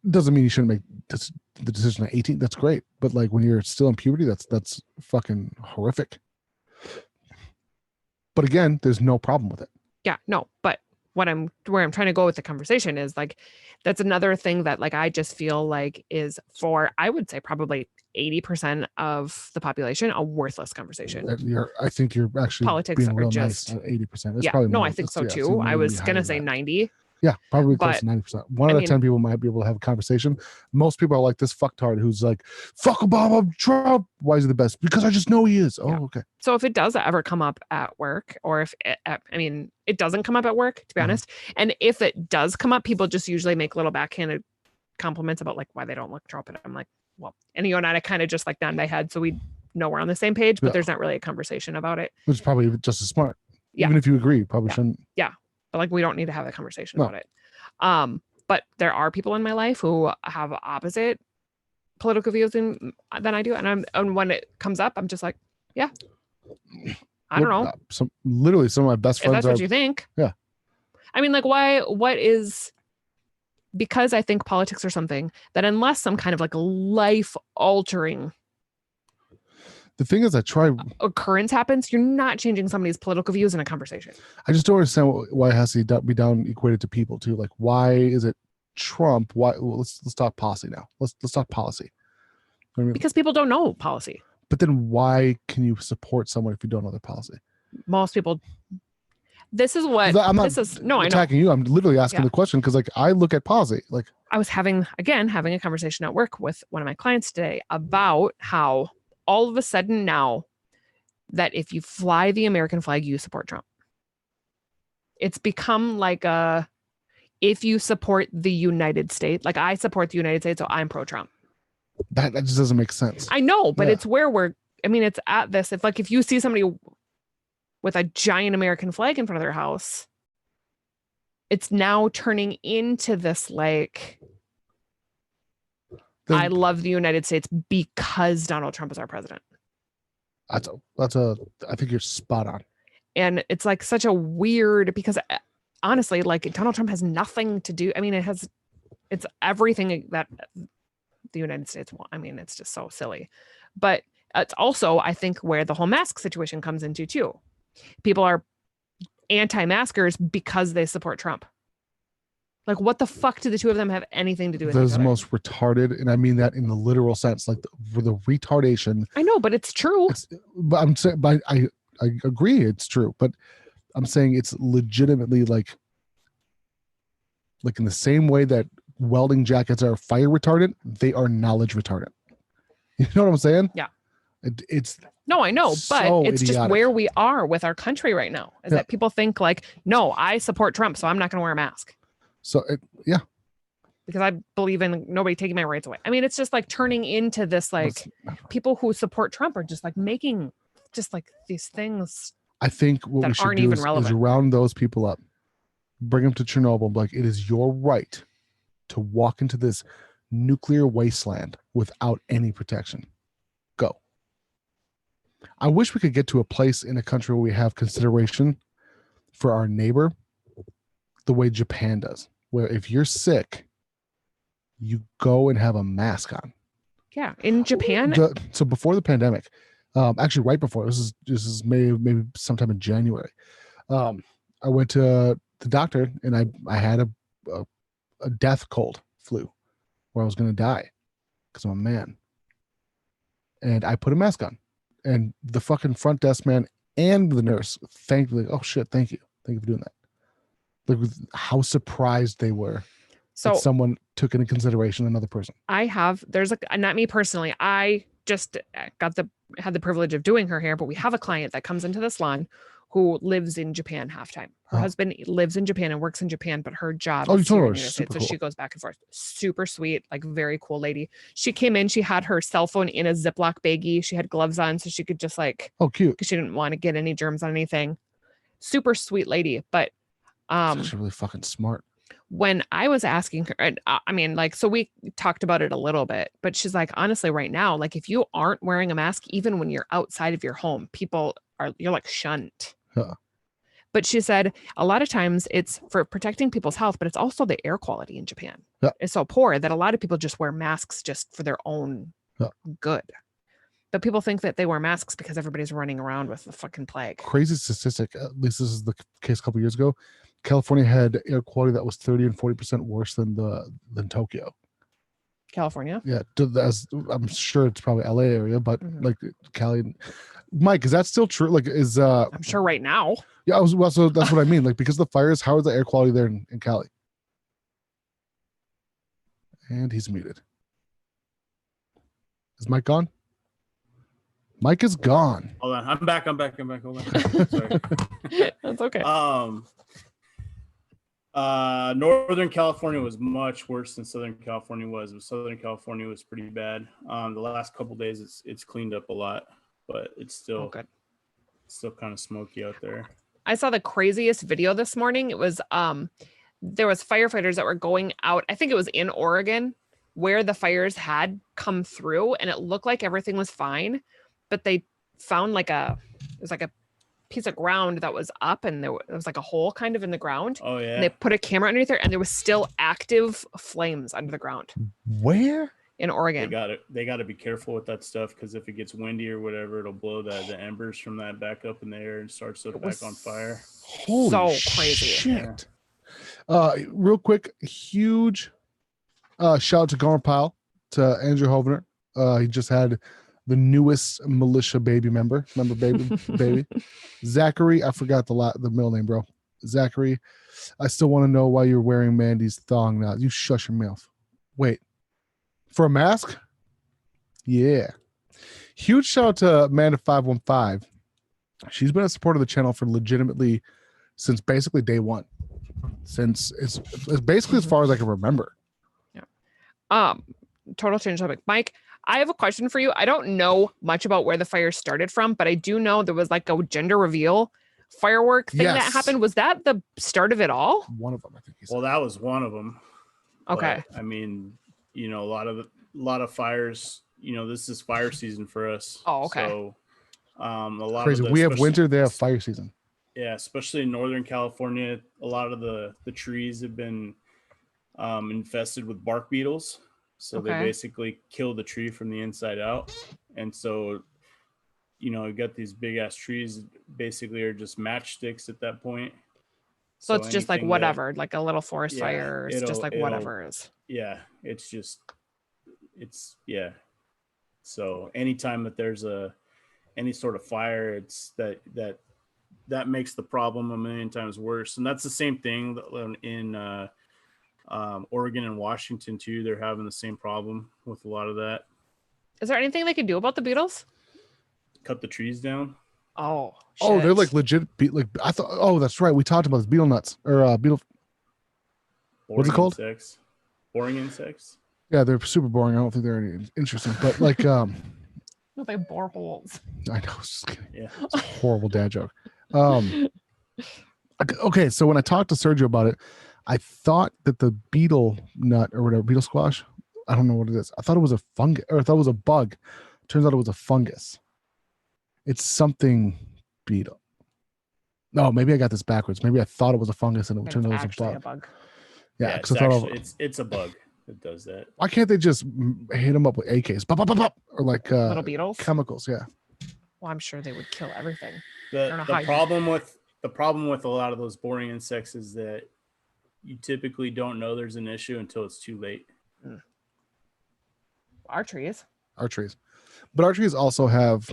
Doesn't mean you shouldn't make the decision at 18. That's great. But like when you're still in puberty, that's fucking horrific. But again, there's no problem with it. Yeah, no, but where I'm trying to go with the conversation is like, that's another thing that like, I just feel like is for, I would say probably 80% of the population, a worthless conversation. I think you're actually Politics being are real just- nice at 80%. It's Yeah, probably no, more, I think so it's too. I was maybe going to higher say than that. 90. Yeah, probably close But, to 90%. One I out of mean- 10 people might be able to have a conversation. Most people are like this fucktard who's like, fuck Obama, Trump. Why is he the best? Because I just know he is. Oh, Yeah. okay. So if it does ever come up at work, or if it, I mean, it doesn't come up at work, to be Mhm. honest. And if it does come up, people just usually make little backhanded compliments about like why they don't look Trump. And I'm like, well, and you and I kind of just like nod my head. So we know we're on the same page, but Yeah. there's not really a conversation about it. Which is probably just as smart. Yeah. Even if you agree, you probably Yeah. shouldn't. But like, we don't need to have a conversation No. about it. But there are people in my life who have opposite political views than I do. And when it comes up, I'm just like, yeah, I don't know. Literally, some of my best If friends that's are. what you think. Yeah. I mean, like, because I think politics are something that unless some kind of like life altering The thing is, I occurrence happens, you're not changing somebody's political views in a conversation. just don't understand why it has to be down equated to people too. Like, why is it Trump? Why? Well, let's talk policy now. Let's talk policy. I mean, Because people don't know policy. but then why can you support someone if you don't know their policy? Most people. This is what I'm not this is. No, I know. attacking you. I'm literally asking Yeah. the question because, like, I look at policy. Like, I was having a conversation at work with one of my clients today about how all of a sudden now that if you fly the American flag, you support Trump. It's become like if you support the United States, like I support the United States, so I'm pro-Trump. that just doesn't make sense. I know, but Yeah. it's where it's at this. If you see somebody with a giant American flag in front of their house, it's now turning into this like, Then I love the United States because Donald Trump is our president. I think you're spot on. And it's like such a weird, because honestly, like Donald Trump has nothing to do. I mean, it's everything that the United States want. I mean, it's just so silly. But it's also, I think, where the whole mask situation comes into too. People are anti-maskers because they support Trump. Like, what the fuck do the two of them have anything to do with Those each the other? most retarded, and I mean that in the literal sense, like for the retardation. I know, but it's true. But I'm saying, but I agree, it's true. But I'm saying it's legitimately like in the same way that welding jackets are fire retardant, they are knowledge retardant. You know what I'm saying? Yeah. It's No, I know, but so it's just idiotic. where we are with our country right now is Yeah. that people think like, no, I support Trump, so I'm not going to wear a mask so yeah. because I believe in nobody taking my rights away. I mean, it's just like turning into this, like people who support Trump are just like making just like these things. I think what that we should aren't do even is relevant. round those people up, bring them to Chernobyl. Like, it is your right to walk into this nuclear wasteland without any protection. Go. I wish we could get to a place in a country where we have consideration for our neighbor the way Japan does, where if you're sick, you go and have a mask on. Yeah. In Japan, So before the pandemic, actually right before, this is maybe sometime in January, I went to the doctor and I had a death cold flu where I was going to die because I'm a man. And I put a mask on, and the fucking front desk man and the nurse thanked me. Like, oh shit, thank you for doing that. Like, how surprised they were so that someone took into consideration another person. there's not me personally. I just had the privilege of doing her hair, but we have a client that comes into the salon who lives in Japan half time. Her Oh. husband lives in Japan and works in Japan, but her job Oh, you is told here her. in the United Super States, so cool. she goes back and forth. Super sweet, like very cool lady. She came in, she had her cell phone in a Ziploc baggie. She had gloves on so she could just like, Oh, cute. because she didn't want to get any germs on anything. Super sweet lady, but It's actually really fucking smart. when I was asking her, and I mean, like, so we talked about it a little bit, but she's like, honestly, right now, like, if you aren't wearing a mask, even when you're outside of your home, you're like shunned. Huh. But she said a lot of times it's for protecting people's health, but it's also the air quality in Japan. Yeah. It's so poor that a lot of people just wear masks just for their own good. But people think that they wear masks because everybody's running around with the fucking plague. Crazy statistic. At least this is the case a couple years ago. California had air quality that was 30 and 40% worse than Tokyo. California. Yeah, I'm sure it's probably LA area, but like Cali. Mike, is that still true? Like, I'm sure right now. Yeah, so that's what I mean. Like, because of the fires, how is the air quality there in Cali? And he's muted. Is Mike gone? Mike is gone. Hold on, I'm back. Hold on. Sorry. That's okay. Northern California was much worse than Southern California was. Southern California was pretty bad. The last couple days, it's cleaned up a lot, but it's still good. Still kind of smoky out there. I saw the craziest video this morning. It was there was firefighters that were going out. I think it was in Oregon where the fires had come through, and it looked like everything was fine, but they found it was like a piece of ground that was up, and there was like a hole kind of in the ground. Oh yeah. And they put a camera underneath there, and there was still active flames under the ground. Where? In Oregon. They got to be careful with that stuff, because if it gets windy or whatever, it'll blow the embers from that back up in the air and starts it back on fire. Holy so crazy. Shit. Real quick, huge shout out to Gomer Pyle, to Andrew Hovner. He just had the newest militia baby member baby Zachary. I forgot the middle name, bro. Zachary, I still want to know why you're wearing Mandy's thong now. You shush your mouth. Wait, for a mask? Yeah. Huge shout out to Amanda 515. She's been a supporter of the channel for legitimately since basically day one. Since it's basically as far as I can remember. Yeah. Total change topic. Mike, I have a question for you. I don't know much about where the fire started from, but I do know there was like a gender reveal firework thing that happened. Was that the start of it all? One of them, I think. Well, that was one of them. Okay. But, I mean, you know, a lot of fires. You know, this is fire season for us. Oh, okay. So, a lot crazy. of We have winter. They have fire season. Yeah, especially in Northern California, a lot of the trees have been infested with bark beetles. So they basically kill the tree from the inside out. And so, you know, you got these big ass trees basically are just matchsticks at that point. So it's just like whatever, like a little forest fire. It's just like whatever is. Yeah, So anytime that there's any sort of fire, it's that makes the problem a million times worse. And that's the same thing in Oregon and Washington too. They're having the same problem with a lot of that. Is there anything they can do about the beetles? Cut the trees down. Oh, shit. Oh, they're like legit. Like I thought. Oh, that's right. We talked about this beetle nuts or beetle. What's it called? Boring insects. Yeah, they're super boring. I don't think they're any interesting. But like, no, they bore holes. I know. Just kidding. Yeah, it's a horrible dad joke. Okay, so when I talked to Sergio about it, I thought that the beetle nut or whatever, beetle squash, I don't know what it is. I thought it was a fungus, or I thought it was a bug. Turns out it was a fungus. It's something beetle. No, maybe I got this backwards. Maybe I thought it was a fungus and it turns out it was a bug. Yeah, it's a bug that does that. Why can't they just hit them up with AKs? Pop, pop, pop, pop, or like little beetles? Chemicals, yeah. Well, I'm sure they would kill everything. The problem with a lot of those boring insects is that you typically don't know there's an issue until it's too late. Our trees, but our trees also have.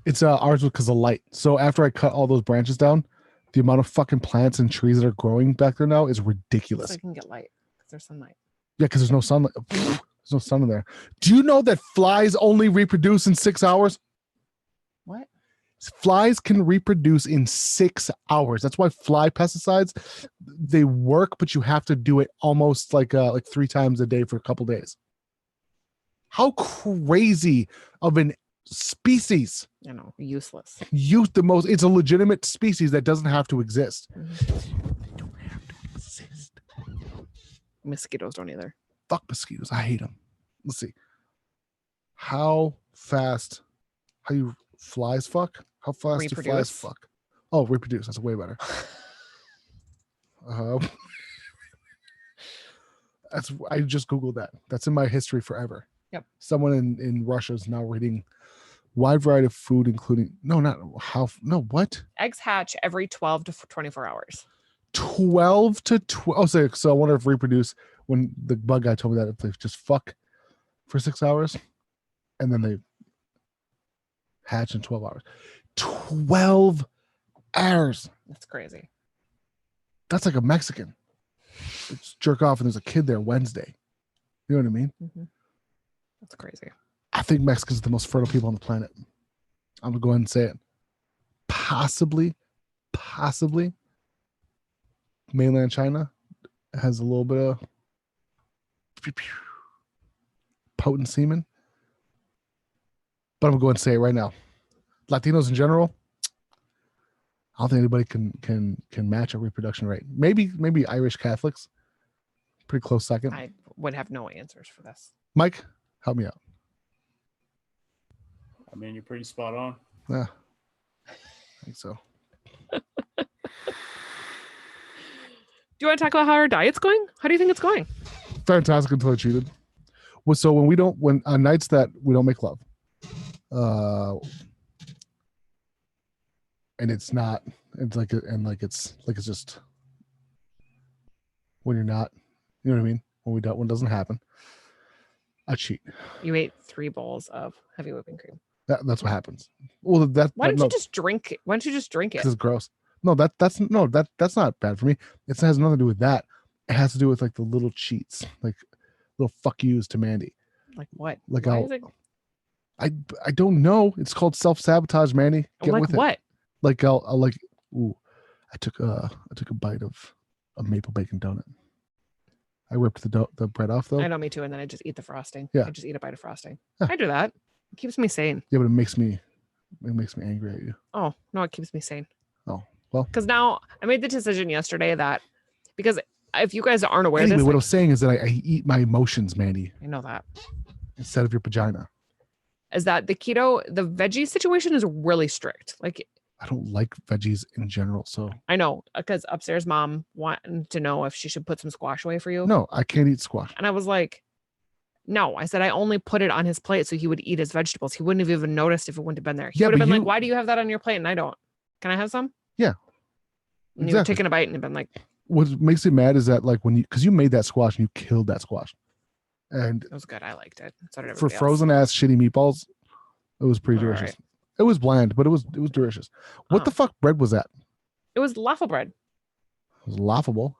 It's ours because of light. So after I cut all those branches down, the amount of fucking plants and trees that are growing back there now is ridiculous. So you can get light because there's sunlight. Yeah, because there's no sunlight. There's no sun in there. Do you know that flies only reproduce in 6 hours? What? Flies can reproduce in 6 hours. That's why fly pesticides, they work, but you have to do it almost like 3 times a day for a couple days. How crazy of an species. You know, useless. It's a legitimate species that doesn't have to exist. Mm-hmm. They don't have to exist. mosquitoes don't either. Fuck mosquitoes. I hate them. Let's see. How fast? How you flies fuck? How fast do flies Reproduce. fuck? Oh, reproduce. That's way better. I just googled that. That's in my history forever. Yep. Someone in Russia is now reading wide variety of food, including what? Eggs hatch every 12 to 24 hours. 12 to 12. Oh, so I wonder if reproduce when the bug guy told me that if they just fuck for 6 hours and then they hatch in 12 hours. 12 hours. That's crazy. That's like a Mexican. It's jerk off and there's a kid there Wednesday. You know what I mean? Mm-hmm. That's crazy. I think Mexicans are the most fertile people on the planet. I'm gonna go ahead and say it. Possibly mainland China has a little bit of potent semen. But I'm gonna go ahead and say it right now. Latinos in general, I don't think anybody can match our reproduction rate. Maybe Irish Catholics. Pretty close second. I would have no answers for this. Mike, help me out. I mean, you're pretty spot on. Yeah. I think so. Do you want to talk about how our diet's going? How do you think it's going? Fantastic until I cheated. Well, so when on nights that we don't make love, and it's just when you're not, you know what I mean? When it doesn't happen, I cheat. You ate 3 bowls of heavy whipping cream. That's what happens. Well, Why don't you just drink it? Why don't you just drink it? Because it's gross. No, that's not bad for me. It has nothing to do with that. It has to do with like the little cheats, like little fuck yous to Mandy. Like what? Like Why is it... I don't know. It's called self-sabotage, Mandy. Get like with what? It. Like I'll like. Ooh, I took a bite of a maple bacon donut. I ripped the bread off though. I know, me too. And then I just eat the frosting. Yeah. I just eat a bite of frosting. Yeah. I do that. It keeps me sane. Yeah, but it makes me angry at you. Oh no, it keeps me sane. Oh well. Because now I made the decision yesterday that because if you guys aren't aware, Anyway, of this, what I was saying is that I eat my emotions, Mandy, I know that instead of your vagina. is that the veggie situation is really strict. Like I don't like veggies in general, so I know because upstairs mom wanted to know if she should put some squash away for you. no, I can't eat squash. And I was like, no. I said I only put it on his plate so he would eat his vegetables. He wouldn't have even noticed if it wouldn't have been there. He would have been like, why do you have that on your plate and I don't? Can I have some? Yeah. And you would have taken a bite and have been like, what makes me mad is that like because you made that squash and you killed that squash. And it was good. I liked it. So did for everybody else. frozen ass shitty meatballs, it was pretty delicious. Right. It was bland, but it was delicious. What the fuck bread was that? It was waffle bread. It was laughable.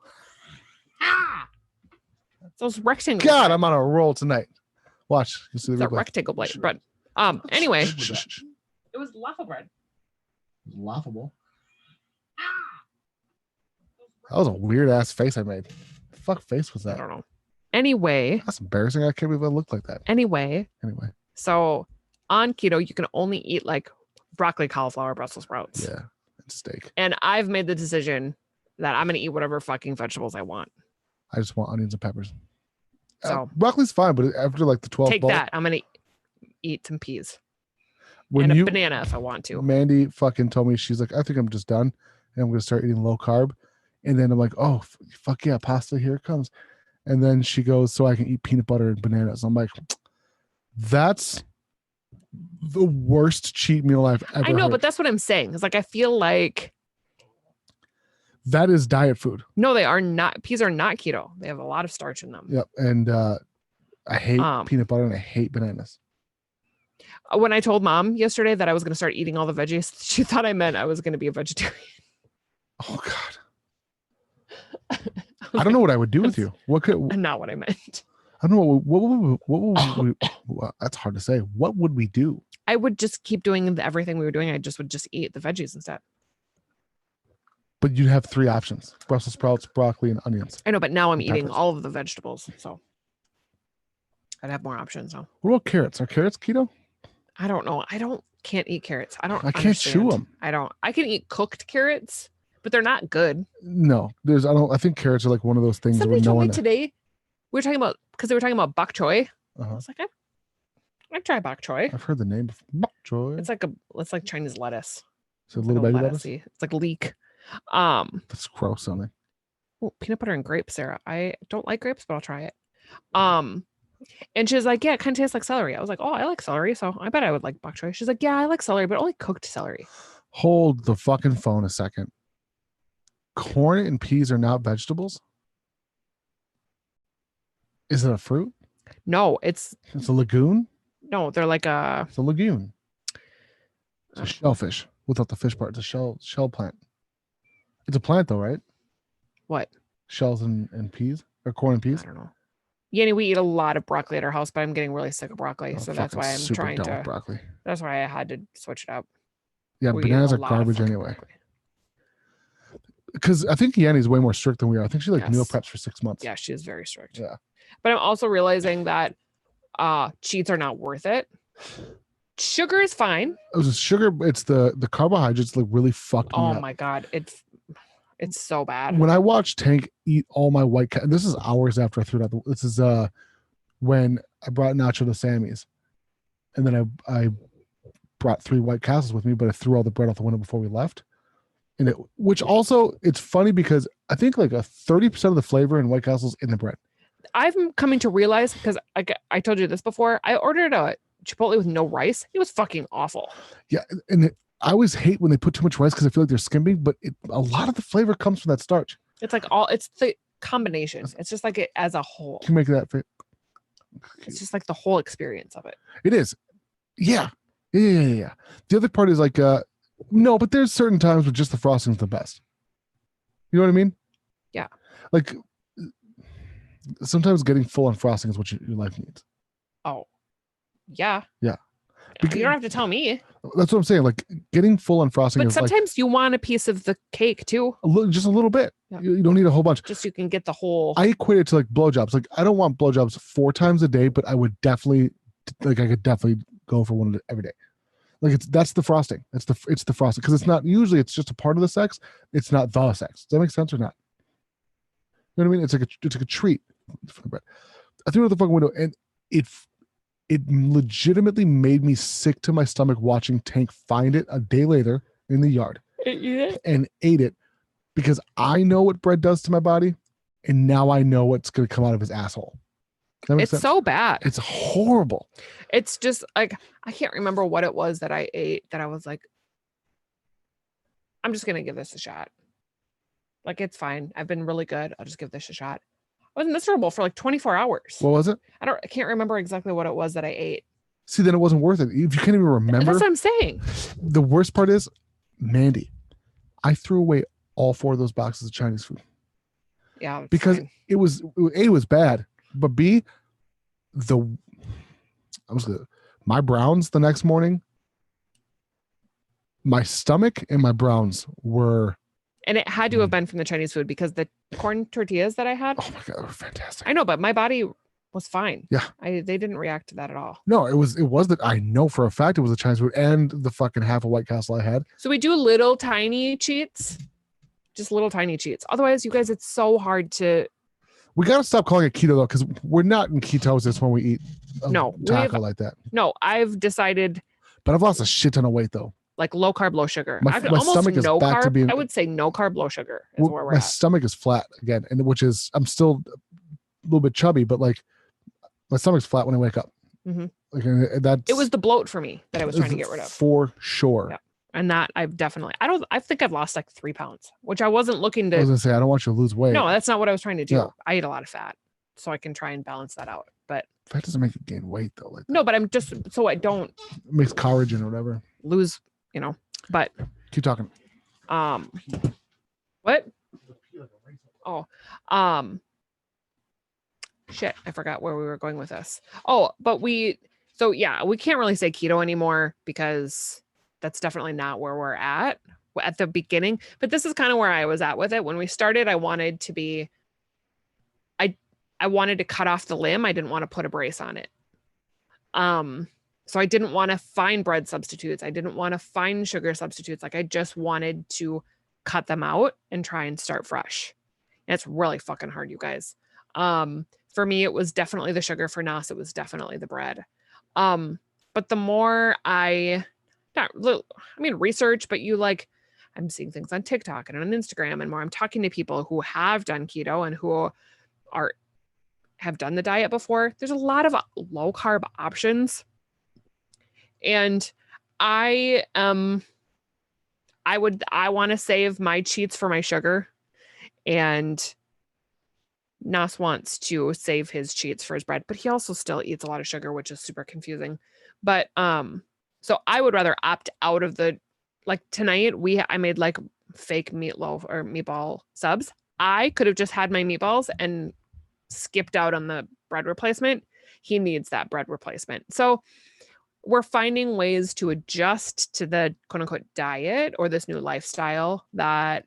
Those rectangle. God, bread. I'm on a roll tonight. Watch. You see the That rectangle bread. Anyway, it was waffle bread. Laughable. That was a weird ass face I made. The fuck face was that? I don't know. Anyway. That's embarrassing. I can't believe I looked like that. Anyway. So on keto, you can only eat like broccoli, cauliflower, Brussels sprouts. Yeah. And steak. And I've made the decision that I'm going to eat whatever fucking vegetables I want. I just want onions and peppers. So broccoli's fine, but after like the 12th take bowl, that. I'm going to eat some peas. And a banana if I want to. Mandy fucking told me, she's like, I think I'm just done. And I'm going to start eating low carb. And then I'm like, oh, fuck yeah, pasta, here it comes. And then she goes, so I can eat peanut butter and bananas. I'm like, that's the worst cheat meal I've ever I know, heard. but that's what I'm saying. It's like, I feel like. That is diet food. No, they are not. Peas are not keto. They have a lot of starch in them. Yep. And I hate peanut butter and I hate bananas. When I told mom yesterday that I was going to start eating all the veggies, she thought I meant I was going to be a vegetarian. Oh, God. I don't know what I would do with you. Not what I meant. I don't know what would we, well, that's hard to say. What would we do? I would just keep doing everything we were doing. I would just eat the veggies instead. But you'd have 3 options: Brussels sprouts, broccoli, and onions. I know, but now I'm eating peppers. all of the vegetables, so I'd have more options now. What about carrots? Are carrots keto? I don't know. Can't eat carrots. I can't chew them. I can eat cooked carrots, but they're not good. No, I think carrots are like one of those things Somebody where no told me one. today we were talking about bok choy. I Uh-huh. was like, I'd try bok choy. I've heard the name before. Bok choy. It's like Chinese lettuce. It's a little baby lettuce. It's like leek. That's gross sounding. Oh, peanut butter and grapes, Sarah. I don't like grapes, but I'll try it. And she's like, yeah, it kind of tastes like celery. I was like, oh, I like celery, so I bet I would like bok choy. She's like, yeah, I like celery, but only cooked celery. Hold the fucking phone a second. Corn and peas are not vegetables? Is it a fruit? No, it's a lagoon? No, they're like It's a lagoon. It's a shellfish without the fish part. It's a shell plant. It's a plant though, right? What? Shells and peas? Or corn and peas? I don't know. Yanni, we eat a lot of broccoli at our house, but I'm getting really sick of broccoli. So that's why I'm trying to. Broccoli. That's why I had to switch it up. Yeah, bananas are garbage anyway. Because I think Yanni's way more strict than we are. I think she meal preps for 6 months. Yeah, she is very strict. Yeah. But I'm also realizing that cheats are not worth it. Sugar is fine. It was sugar. It's the carbohydrates really fucked me up. Oh my God. It's so bad. When I watched Tank eat all my White Castle, this is hours after I threw it out. This is when I brought Nacho to Sammy's, and then I brought 3 White Castles with me, but I threw all the bread out the window before we left. And which also, it's funny because I think like a 30% of the flavor in White Castle's in the bread. I'm coming to realize, because I told you this before, I ordered a Chipotle with no rice. It was fucking awful. Yeah, and I always hate when they put too much rice because I feel like they're skimping, but a lot of the flavor comes from that starch. It's like it's the combination. It's just like it as a whole. Can you make that fit? It's just like the whole experience of it. It is. Yeah. The other part is like, no, but there's certain times where just the frosting is the best. You know what I mean? Yeah. Like sometimes getting full on frosting is what your life needs. Oh, yeah. Yeah. You don't have to tell me. That's what I'm saying. Like getting full on frosting. But sometimes you want a piece of the cake too. Just a little bit. Yeah. You don't need a whole bunch. Just so you can get the whole. I equate it to like blowjobs. Like I don't want blowjobs 4 times a day, but I would definitely I could definitely go for one every day. Like that's the frosting. It's the frosting because it's not usually it's just a part of the sex. It's not the sex. Does that make sense or not? You know what I mean? It's like a treat for the bread. I threw it out the fucking window and it legitimately made me sick to my stomach watching Tank find it a day later in the yard and ate it because I know what bread does to my body and now I know what's going to come out of his asshole. It's so bad. It's horrible. It's just like, I can't remember what it was that I ate that I was like, I'm just going to give this a shot. Like, it's fine. I've been really good. I'll just give this a shot. I was miserable for like 24 hours. What was it? I can't remember exactly what it was that I ate. See, then it wasn't worth it. If you can't even remember. That's what I'm saying. The worst part is, Mandy, I threw away all 4 of those boxes of Chinese food. Yeah. Because fine. it was bad, but B, my browns the next morning, my stomach and my browns were. And it had to have been from the Chinese food because the corn tortillas that I had. Oh my God, they were fantastic. I know, but my body was fine. Yeah. They didn't react to that at all. No, it was that I know for a fact it was the Chinese food and the fucking half a White Castle I had. So we do little tiny cheats, just little tiny cheats. Otherwise, you guys, it's so hard to. We got to stop calling it keto though, because we're not in ketosis when we eat a taco like that. No, I've decided. But I've lost a shit ton of weight though. Like low carb, low sugar. My stomach is back to being. I would say no carb, low sugar is where we're at. My stomach is flat again, and which is I'm still a little bit chubby, but like my stomach's flat when I wake up. Mm-hmm. Like it was the bloat for me that I was trying to get rid of. For sure. Yeah. And that I've definitely. I think I've lost like 3 pounds, which I wasn't looking to. I was gonna say I don't want you to lose weight. No, that's not what I was trying to do. Yeah. I eat a lot of fat, so I can try and balance that out. But fat doesn't make you gain weight though. Like no, but I'm just so I don't. It makes collagen or whatever. Lose, But keep talking. What? Oh, shit! I forgot where we were going with this. Oh, but we can't really say keto anymore because that's definitely not where we're at the beginning. But this is kind of where I was at with it when we started. I wanted to be. I wanted to cut off the limb. I didn't want to put a brace on it. So I didn't want to find bread substitutes. I didn't want to find sugar substitutes. Like I just wanted to cut them out and try and start fresh. And it's really fucking hard, you guys. For me, it was definitely the sugar. For Nas, it was definitely the bread. But the more research, but I'm seeing things on TikTok and on Instagram, and more I'm talking to people who have done keto and who have done the diet before. There's a lot of low carb options. And I want to save my cheats for my sugar, and Nas wants to save his cheats for his bread, but he also still eats a lot of sugar, which is super confusing. But so I would rather opt out of tonight I made like fake meatloaf or meatball subs. I could have just had my meatballs and skipped out on the bread replacement. He needs that bread replacement. So we're finding ways to adjust to the quote unquote diet or this new lifestyle that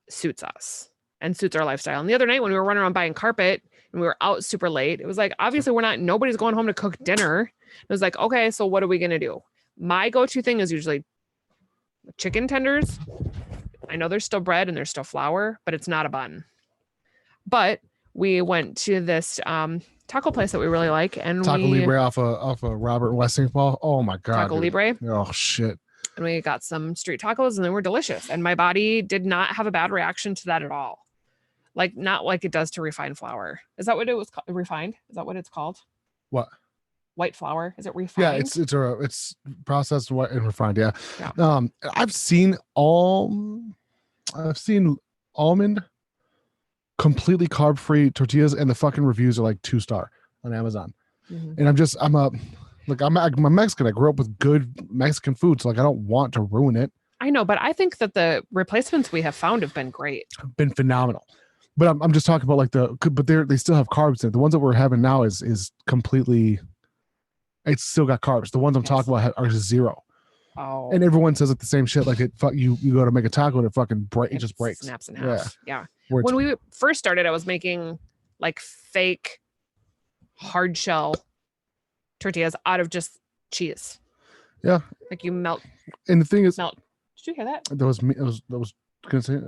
suits us and suits our lifestyle. And the other night when we were running around buying carpet and we were out super late, it was like, obviously nobody's going home to cook dinner. It was like, okay, so what are we going to do? My go-to thing is usually chicken tenders. I know there's still bread and there's still flour, but it's not a bun. But we went to this taco place that we really like, and Taco Libre off of Robert Westinghouse. Oh my god, Taco Libre. Oh shit. And we got some street tacos, and they were delicious. And my body did not have a bad reaction to that at all. Like not like it does to refined flour. Is that what it was called? Refined? Is that what it's called? What? White flour? Is it refined? Yeah, it's processed and refined. Yeah. I've seen almond completely carb-free tortillas, and the fucking reviews are like 2-star on Amazon. And I'm a Mexican. I grew up with good Mexican food, so I don't want to ruin it. I know, but I think that the replacements we have found have been great. Been phenomenal. But I'm just talking about but they still have carbs in it. The ones that we're having now is completely, it's still got carbs. The ones I'm talking about are zero. Oh. And everyone says the same shit. Like you go to make a taco and it just breaks. Snaps in half. Yeah. When we first started, I was making like fake hard shell tortillas out of just cheese. Yeah. Like you melt. And the thing is, did you hear that? That was gonna say,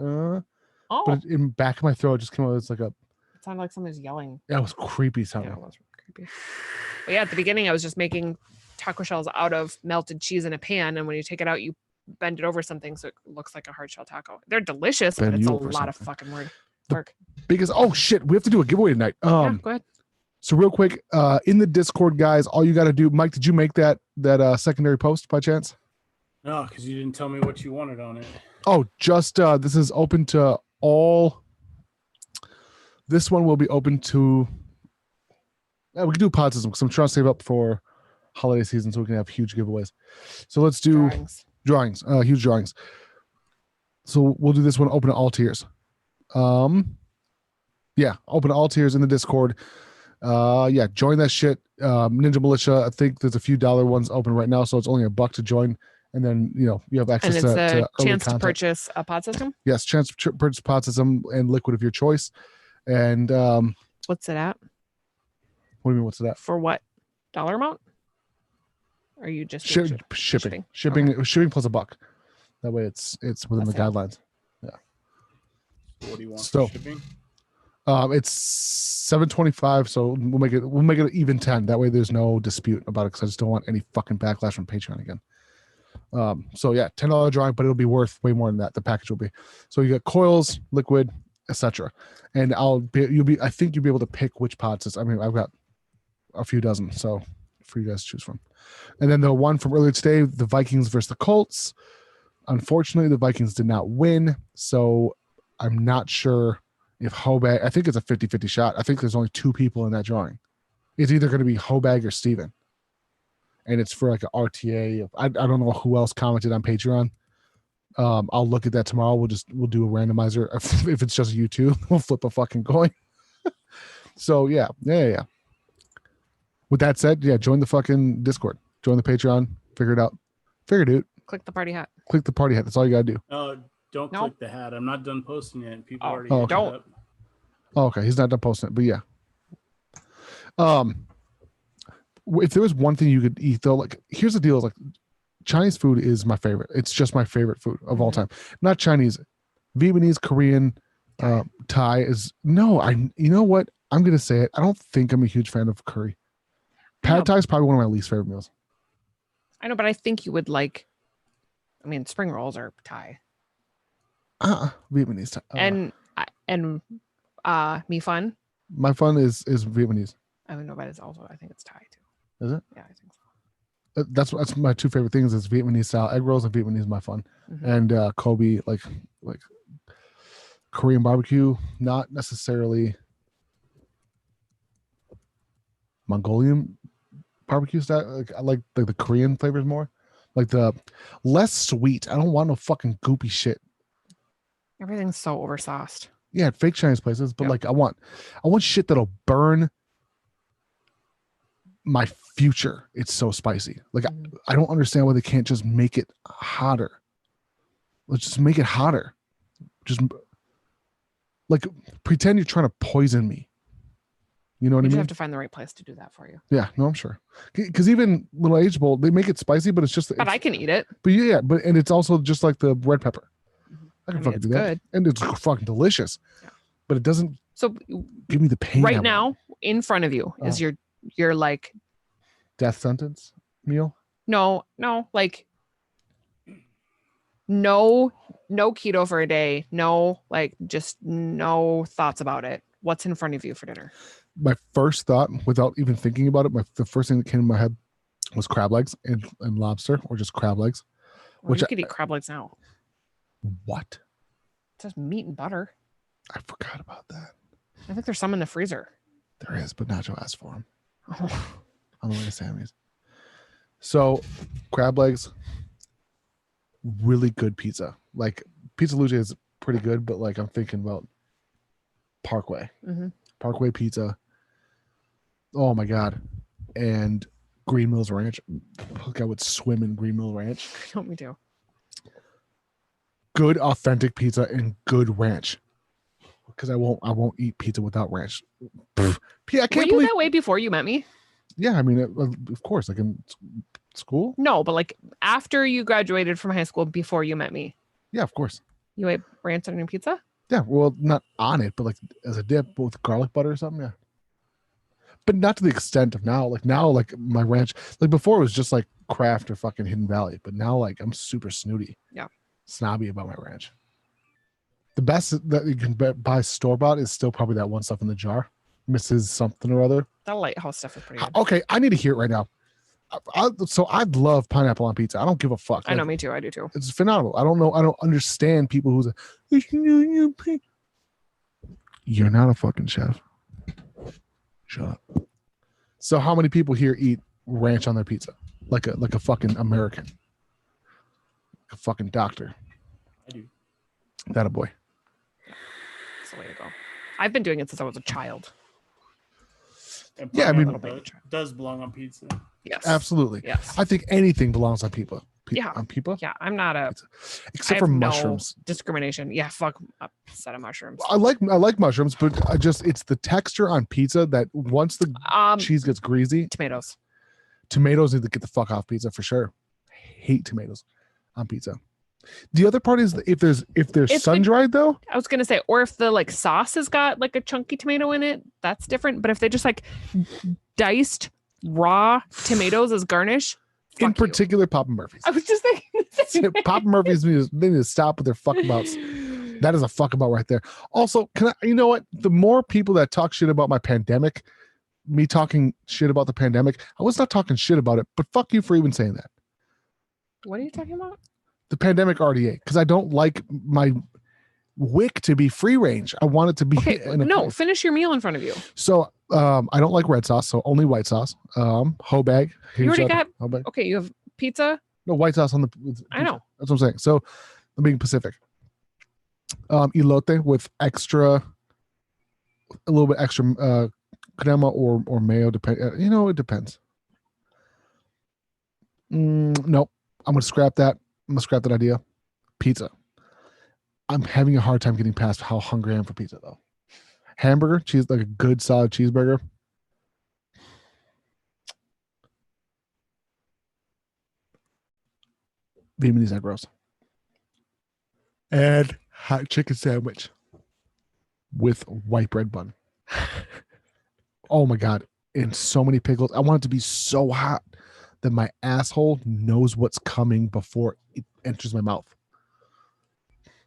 but in back of my throat, it just came out. It's like it sounded like someone's yelling. Yeah, it was creepy sounding. Yeah, it was creepy. But yeah, at the beginning, I was just making taco shells out of melted cheese in a pan, and when you take it out, you bend it over something so it looks like a hard shell taco. They're delicious, but it's a lot of fucking work. Biggest shit, we have to do a giveaway tonight. Yeah, go ahead. So real quick, in the Discord, guys, all you got to do, Mike, did you make that secondary post by chance? No, because you didn't tell me what you wanted on it. Oh, just this is open to all. This one will be open to. We can do pod system because I'm trying to save up for holiday season so we can have huge giveaways. So let's do drawings, huge drawings. So we'll do this one open to all tiers. Open to all tiers in the Discord. Join that shit. Ninja Militia, I think there's a few dollar ones open right now, so it's only $1 to join, and then you have access and it's to a chance to purchase a pod system. Yes, chance to purchase pod system and liquid of your choice. And what's it at? What do you mean? What's it at? For what dollar amount? Are you just shipping? Okay. Shipping plus $1. That way, it's within the guidelines. Yeah. What do you want for shipping? It's $7.25, so we'll make it even 10. That way there's no dispute about it, because I just don't want any fucking backlash from Patreon again. So yeah, $10 drawing, but it'll be worth way more than that. The package will be. So you get coils, liquid, etc. And I think you'll be able to pick which pods. I mean, I've got a few dozen, so for you guys to choose from. And then the one from earlier today, the Vikings versus the Colts. Unfortunately, the Vikings did not win, so I'm not sure if Hobag, I think it's a 50-50 shot. I think there's only 2 people in that drawing. It's either going to be Hobag or Steven. And it's for like an RTA. I don't know who else commented on Patreon. I'll look at that tomorrow. We'll do a randomizer. If it's just you two, we'll flip a fucking coin. So yeah. With that said, join the fucking Discord. Join the Patreon. Figure it out. Click the party hat. Click the party hat. That's all you gotta do. Don't click the hat. I'm not done posting it. People already don't. Up. Oh, okay. He's not done posting it, but yeah. If there was one thing you could eat though, like here's the deal: is like Chinese food is my favorite. It's just my favorite food of all time. Not Chinese, Vietnamese, Korean, Thai is no. You know what? I'm gonna say it. I don't think I'm a huge fan of curry. Pad Thai is probably one of my least favorite meals. I know, but I think you would like. I mean, spring rolls are Thai. Vietnamese. And mi fun. My fun is Vietnamese. I don't know, but it's also I think it's Thai too. Is it? Yeah, I think so. That's my two favorite things is Vietnamese style egg rolls and Vietnamese my fun. And Kobe like Korean barbecue, not necessarily Mongolian barbecue style. Like I like the Korean flavors more, like the less sweet. I don't want no fucking goopy shit. Everything's so oversauced. Yeah, fake Chinese places, but like I want shit that'll burn my future. It's so spicy. Like I don't understand why they can't just make it hotter. Let's just make it hotter. Just like pretend you're trying to poison me. You know what I mean? You have to find the right place to do that for you. Yeah, no, I'm sure. Because even Little Age Bowl, they make it spicy, but it's just. But I can eat it. But yeah, and it's also just like the red pepper. I can fucking do that, good. and it's fucking delicious. Yeah. But it doesn't. So give me the pain. Right now, in front of you is your like death sentence meal. No, like no keto for a day. No, like just no thoughts about it. What's in front of you for dinner? My first thought, without even thinking about it, the first thing that came to my head was crab legs and lobster, or just crab legs. Well, which you could eat crab legs now. What? It's just meat and butter. I forgot about that. I think there's some in the freezer. There is, but Nacho asked for them. On the way to Sammy's. So, crab legs, really good pizza. Like Pizza Luce is pretty good, but like I'm thinking about Parkway. Parkway pizza. Oh my god. And Green Mills Ranch. Look, I would swim in Green Mills Ranch. Me too. Good authentic pizza and good ranch. Because I won't eat pizza without ranch. I can't Were you that way before you met me? Yeah, I mean, of course, like in school. No, but like after you graduated from high school, before you met me. Yeah, of course. You ate ranch on your pizza? Yeah, well, not on it, but like as a dip with garlic butter or something. Yeah, but not to the extent of now. Like now, like my ranch, like before it was just like Kraft or fucking Hidden Valley, but now like I'm super snooty. Yeah, snobby about my ranch. The best that you can buy store-bought is still probably that one stuff in the jar. Mrs. something or other. That Lighthouse stuff is pretty good. Okay, I need to hear it right now. So I'd love pineapple on pizza. I don't give a fuck. I know, me too. I do too. It's phenomenal. I don't know. I don't understand people who's you're not a fucking chef. Shut up. So how many people here eat ranch on their pizza? Like a fucking American. Like a fucking doctor. I do. That a boy. That's the way to go. I've been doing it since I was a child. Yeah, I mean, it does belong on pizza. Yes, absolutely. Yes, I think anything belongs on pizza. Yeah, on pizza. Yeah, I'm not a except for mushrooms. No discrimination. Yeah, fuck a set of mushrooms. I like mushrooms, but it's the texture on pizza that once the cheese gets greasy. Tomatoes need to get the fuck off pizza for sure. I hate tomatoes on pizza. The other part is if there's sun dried though. I was gonna say, or if the like sauce has got like a chunky tomato in it, that's different. But if they just like diced raw tomatoes as garnish, in particular, Papa Murphy's. I was just thinking, Papa Murphy's they need to stop with their fuck abouts. That is a fuck about right there. Also, you know what? The more people that talk shit about my pandemic, me talking shit about the pandemic, I was not talking shit about it, but fuck you for even saying that. What are you talking about? The pandemic RDA, because I don't like my wick to be free range. I want it to be finish your meal in front of you. So I don't like red sauce, so only white sauce. Hoe bag. You already got okay, you have pizza? No, white sauce on the pizza. I know. That's what I'm saying. So I'm being Pacific. Elote with a little bit extra crema or mayo, depend. It depends. Nope. I'm gonna scrap that. I'm gonna scrap that idea. Pizza. I'm having a hard time getting past how hungry I am for pizza though. Hamburger, cheese, like a good solid cheeseburger. Vietnamese egg rolls. And hot chicken sandwich with white bread bun. Oh my God. And so many pickles. I want it to be so hot that my asshole knows what's coming before it enters my mouth.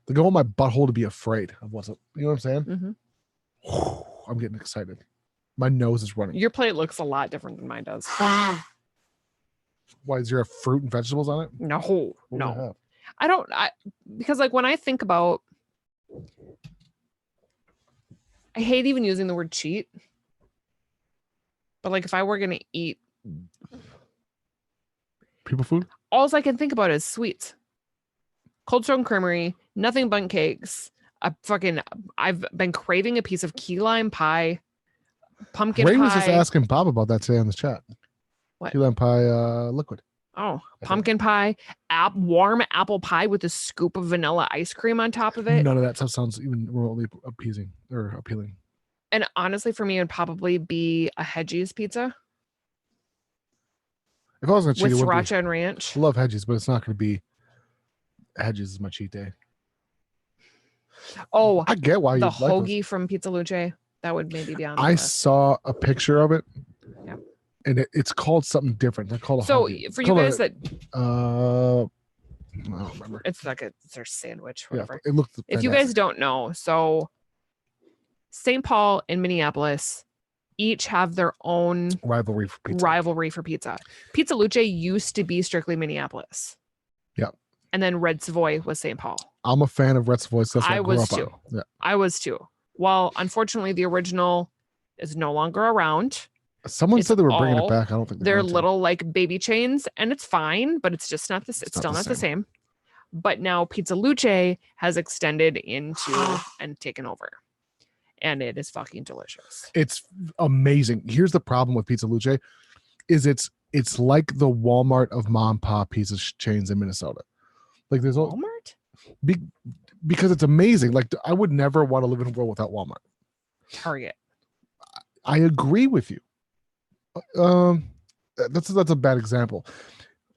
Like I want my butthole to be afraid of what's up. You know what I'm saying? Mm-hmm. I'm getting excited. My nose is running. Your plate looks a lot different than mine does. Why is there fruit and vegetables on it? No, What do no. I have? I don't. Because like when I think about, I hate even using the word cheat. But like if I were gonna eat People food? all I can think about is sweets. Cold Stone Creamery, nothing but cakes. I've been craving a piece of key lime pie, pumpkin Ray pie. was just asking Bob about that today on the chat. What? Key lime pie liquid. Oh, pumpkin pie, warm apple pie with a scoop of vanilla ice cream on top of it. None of that stuff sounds even remotely appeasing or appealing. And honestly, for me, it'd probably be a Hedgies pizza If I was going to cheat, with it would sriracha and ranch. I love Hedges, but it's not going to be Hedges is my cheat day. Oh, I get why you the like those. hoagie from Pizza Luce. That would maybe be on the I list. saw a picture of it. Yeah. And it's called something different. They're called a So hoagie. for you guys that I don't remember. it's like it's their sandwich, Yeah, whatever. it looked If you fantastic. guys don't know, so St. Paul and Minneapolis each have their own rivalry for pizza. Pizza Luce used to be strictly Minneapolis. Yeah. And then Red Savoy was St. Paul. I'm a fan of Red Savoy. That's what I grew was up too. on. Yeah. I was too. Well, unfortunately, the original is no longer around. Someone It's said they were bringing it all- back. I don't think They're going to. little like baby chains, and it's fine, but it's just not this. It's not still the not the same. But now Pizza Luce has extended into and taken over, and it is fucking delicious. It's amazing. Here's the problem with Pizza Luce is it's like the Walmart of mom and pop pizza chains in Minnesota. Like there's all Walmart? because it's amazing. Like I would never want to live in a world without Walmart. Target. I agree with you. That's a bad example.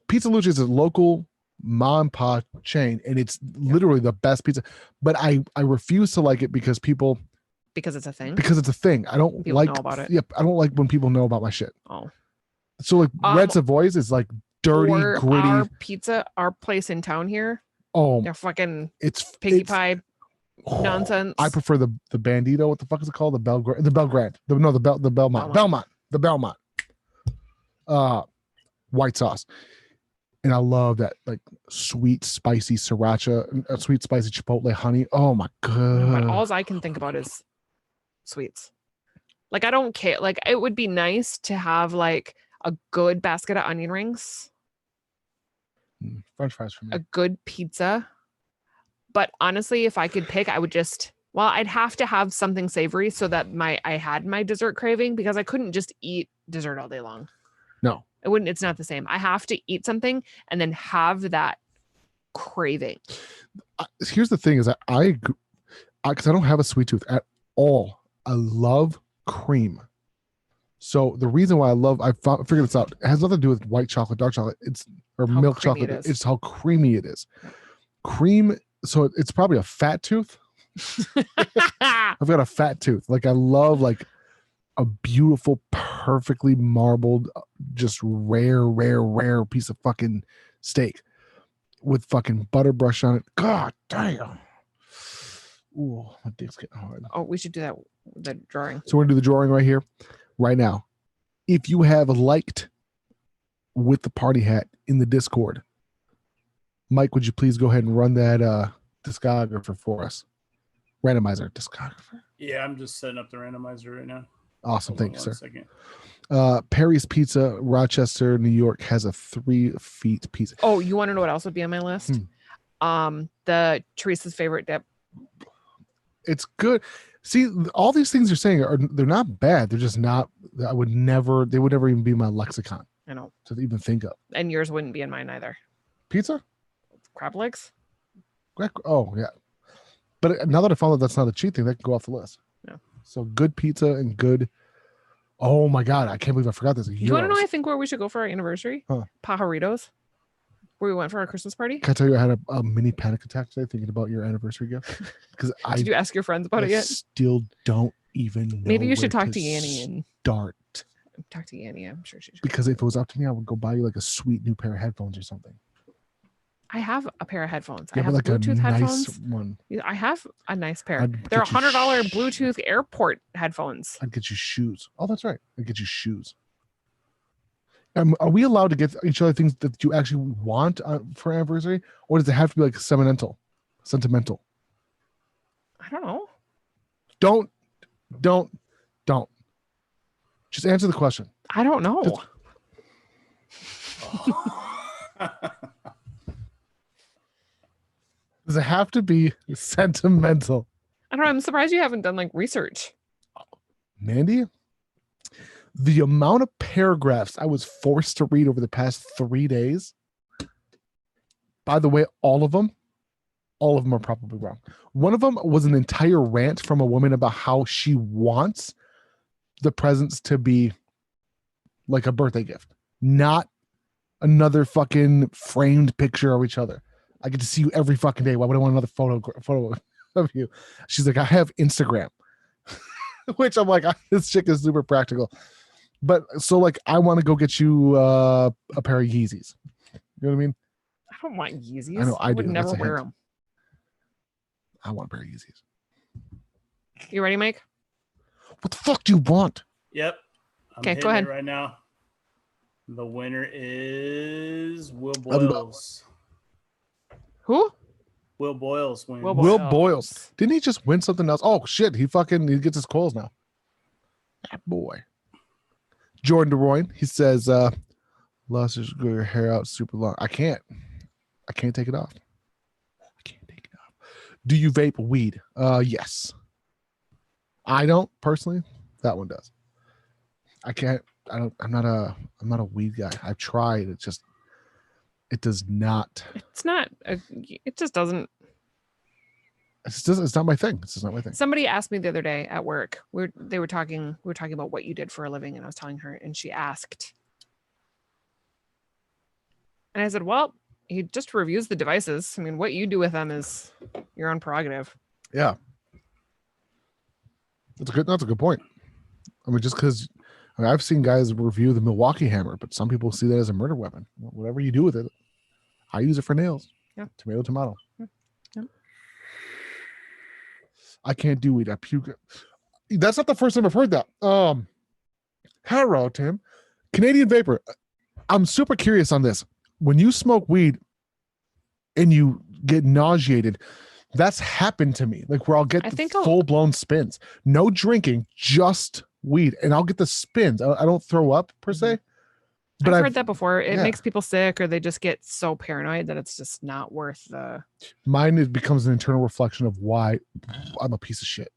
Pizza Luce is a local mom and pop chain, and it's literally the best pizza. But I refuse to like it because it's a thing. Because it's a thing. I don't People like know about it. Yep, I don't like when people know about my shit. Oh. So like Red Savoy's is like dirty, Or gritty. Our place in town here. Oh, They're fucking it's piggy it's, pie nonsense. I prefer the Bandito. What the fuck is it called? The Belgrand. The Belmont. White sauce. And I love that like sweet, spicy sriracha, sweet, spicy chipotle honey. Oh my god. But all I can think about is sweets. Like I don't care. Like it would be nice to have like a good basket of onion rings, French fries for me. a good pizza. But honestly, if I could pick, I would I'd have to have something savory so that I had my dessert craving, because I couldn't just eat dessert all day long. No. It's not the same. I have to eat something and then have that craving. Here's the thing is because I don't have a sweet tooth at all. I love cream. So the reason why I figured this out. It has nothing to do with white chocolate, dark chocolate. Or How milk creamy chocolate. it is. It's how creamy it is. Cream. So it's probably a fat tooth. I've got a fat tooth. Like I love like a beautiful, perfectly marbled, just rare piece of fucking steak with fucking butter brush on it. God damn. Ooh, my dick's getting hard. Oh, we should do that. The drawing. So we're gonna do the drawing right here, right now. If you have liked with the party hat in the Discord, Mike, would you please go ahead and run that discographer for us? Randomizer discographer. Yeah, I'm just setting up the randomizer right now. Awesome. Thank you, Hold on sir. 1 second. Perry's Pizza, Rochester, New York has a 3 feet pizza. Oh, you want to know what else would be on my list? The Teresa's favorite dip. It's good. See, all these things you're saying they're not bad. They're just not. They would never even be my lexicon I know. to even think of. And yours wouldn't be in mine either. Pizza? Crab legs? Oh yeah. But now that I found out that's not a cheat thing, that can go off the list. Yeah. So good pizza and good. Oh my god, I can't believe I forgot this. You want to know? I think where we should go for our anniversary? Huh. Pajaritos, where we went for our Christmas party. Can I tell you I had a mini panic attack today thinking about your anniversary gift? Because Did you ask your friends about it yet? Still don't even know Maybe you should where talk to Annie and start. talk to Annie. I'm sure she's Because if it was up to me, I would go buy you like a sweet new pair of headphones or something. I have a pair of headphones. Yeah, I have but like Bluetooth a headphones. nice one. I have a nice pair. I'd They're get you $100 Bluetooth airport headphones. I'd get you shoes. Oh, that's right. I'd get you shoes. Are we allowed to get each other things that you actually want for anniversary, or does it have to be like sentimental? I don't know. Don't. Just answer the question. I don't know. Does it have to be sentimental? I don't know. I'm surprised you haven't done like research. Mandy, the amount of paragraphs I was forced to read over the past 3 days. By the way, all of them are probably wrong. One of them was an entire rant from a woman about how she wants the presents to be like a birthday gift, not another fucking framed picture of each other. I get to see you every fucking day. Why would I want another photo of you? She's like, I have Instagram, which I'm like, this chick is super practical. But so like, I want to go get you a pair of Yeezys. You know what I mean? I don't want Yeezys. I know, I would do. never That's a wear hint. them. I want a pair of Yeezys. You ready, Mike? What the fuck do you want? Yep. I'm Okay, go hitting ahead. it right now. The winner is Will Boyles. Who? Will Boyles wins. Will Boyles. Didn't he just win something else? Oh shit, he gets his coils now. That boy. Jordan DeRoyne, he says, lost your hair out super long. I can't take it off. Do you vape weed? Yes. I don't personally. That one does. I'm not a weed guy. I've tried. It does not. It just doesn't. It's not my thing. It's just not my thing. Somebody asked me the other day at work. We were talking about what you did for a living, and I was telling her, and she asked, and I said, "Well, he just reviews the devices. I mean, what you do with them is your own prerogative." Yeah, that's a good point. I mean, just because I've seen guys review the Milwaukee hammer, but some people see that as a murder weapon. Whatever you do with it, I use it for nails. Yeah, tomato. Yeah. I can't do weed. I puke. That's not the first time I've heard that. Hello, Tim. Canadian Vapor. I'm super curious on this. When you smoke weed and you get nauseated, that's happened to me. Like where I'll get full-blown spins. No drinking, just weed. And I'll get the spins. I don't throw up per se. But I've heard that before. It makes people sick, or they just get so paranoid that it's just not worth the. Mine, it becomes an internal reflection of why I'm a piece of shit.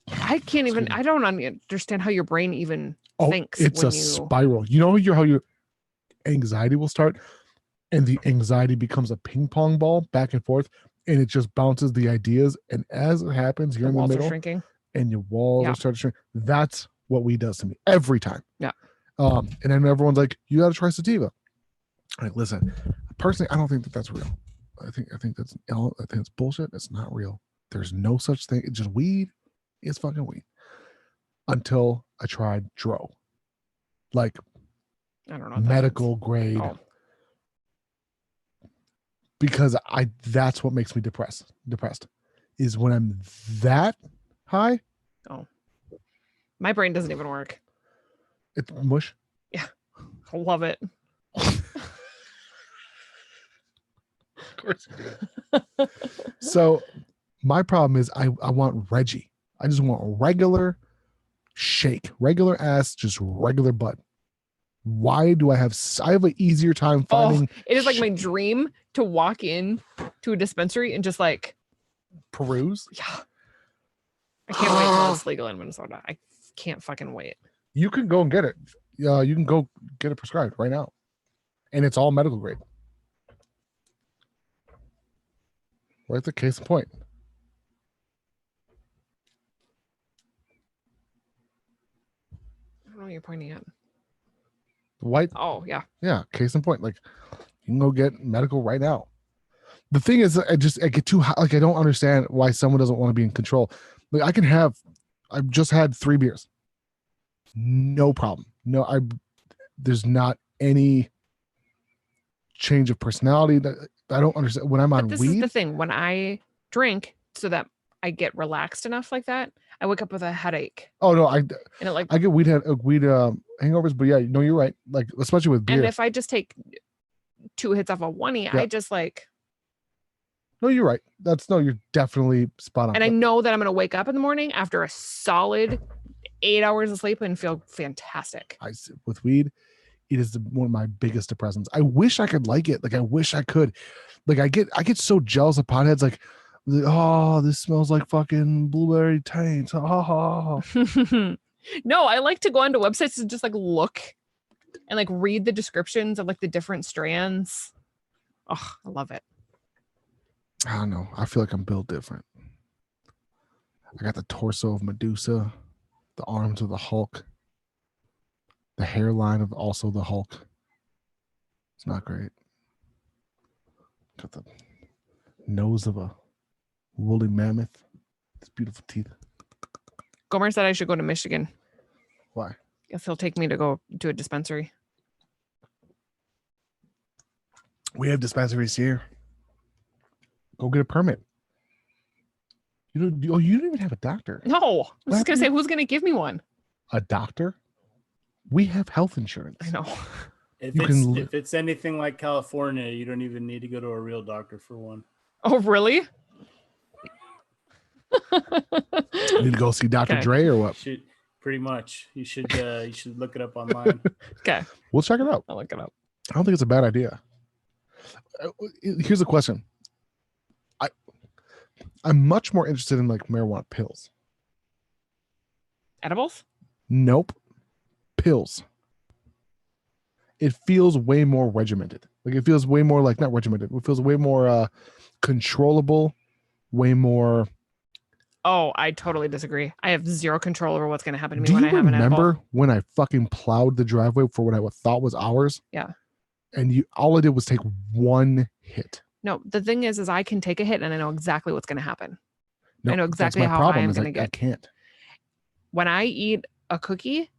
I can't even. I don't understand how your brain even thinks. It's a spiral. You know how your anxiety will start, and the anxiety becomes a ping pong ball back and forth, and it just bounces the ideas. And as it happens, you're in the middle, shrinking, and your walls are starting to shrink. That's what weed does to me every time. Yeah. And then everyone's like, "You got to try sativa." I'm like, listen, personally, I don't think that's real. I think it's bullshit. It's not real. There's no such thing. It's just weed. It's fucking weed. Until I tried Dro, like I don't know, medical grade. Oh. Because that's what makes me depressed is when I'm that high. Oh, my brain doesn't even work. It's mush. Yeah, I love it. Of course. So my problem is I want Reggie. I just want regular shake, regular ass, just regular butt. Why do I have an easier time finding? It is like my dream to walk in to a dispensary and just like peruse. Yeah. I can't wait till it's legal in Minnesota. I can't fucking wait. You can go and get it. You can go get it prescribed right now. And it's all medical grade. Right, the case in point. I don't know what you're pointing at. White. Oh, yeah. Yeah, case in point. Like, you can go get medical right now. The thing is, I get too high. Like, I don't understand why someone doesn't want to be in control. Like, I can have I've just had 3 beers. No problem. No, there's not any change of personality that I don't understand when I'm on this weed. is the thing. When I drink so that I get relaxed enough like that, I wake up with a headache. Oh no, and it like I get weed hangovers, but yeah, no, you're right. Like especially with beer. and if I just take 2 hits off a oney, I just like. No, you're right. You're definitely spot on. And I know that I'm gonna wake up in the morning after a solid 8 hours of sleep and feel fantastic. With weed, it is one of my biggest depressants. I wish I could like it. Like I wish I could. Like I get so jealous of potheads. Like, oh, this smells like fucking blueberry taint. Oh. No, I like to go onto websites and just like look and like read the descriptions of like the different strands. Oh, I love it. I don't know. I feel like I'm built different. I got the torso of Medusa, the arms of the Hulk, the hairline of also the Hulk. It's not great. Got the nose of a woolly mammoth. It's beautiful teeth. Gomer said I should go to Michigan. Why? Guess he'll take me to go to a dispensary. We have dispensaries here. Go get a permit. You don't even have a doctor. No, I was just gonna say, who's gonna give me one? A doctor? We have health insurance. I know. If it's anything like California, you don't even need to go to a real doctor for one. Oh, really? You need to go see Dr. Dre or what? Pretty much. You should look it up online. Okay. We'll check it out. I'll look it up. I don't think it's a bad idea. Here's a question. I'm much more interested in like marijuana pills. Edibles? Nope. Pills. It feels way more regimented. Like it feels way more like not regimented. It feels way more controllable, way more. Oh, I totally disagree. I have zero control over what's going to happen to me Do when you I have an edible. remember when I fucking plowed the driveway for what I thought was hours? Yeah. And all I did was take one hit. No, the thing is I can take a hit and I know exactly what's going to happen. No, I know exactly that's my how problem, high I'm is going to get. I can't. When I eat a cookie,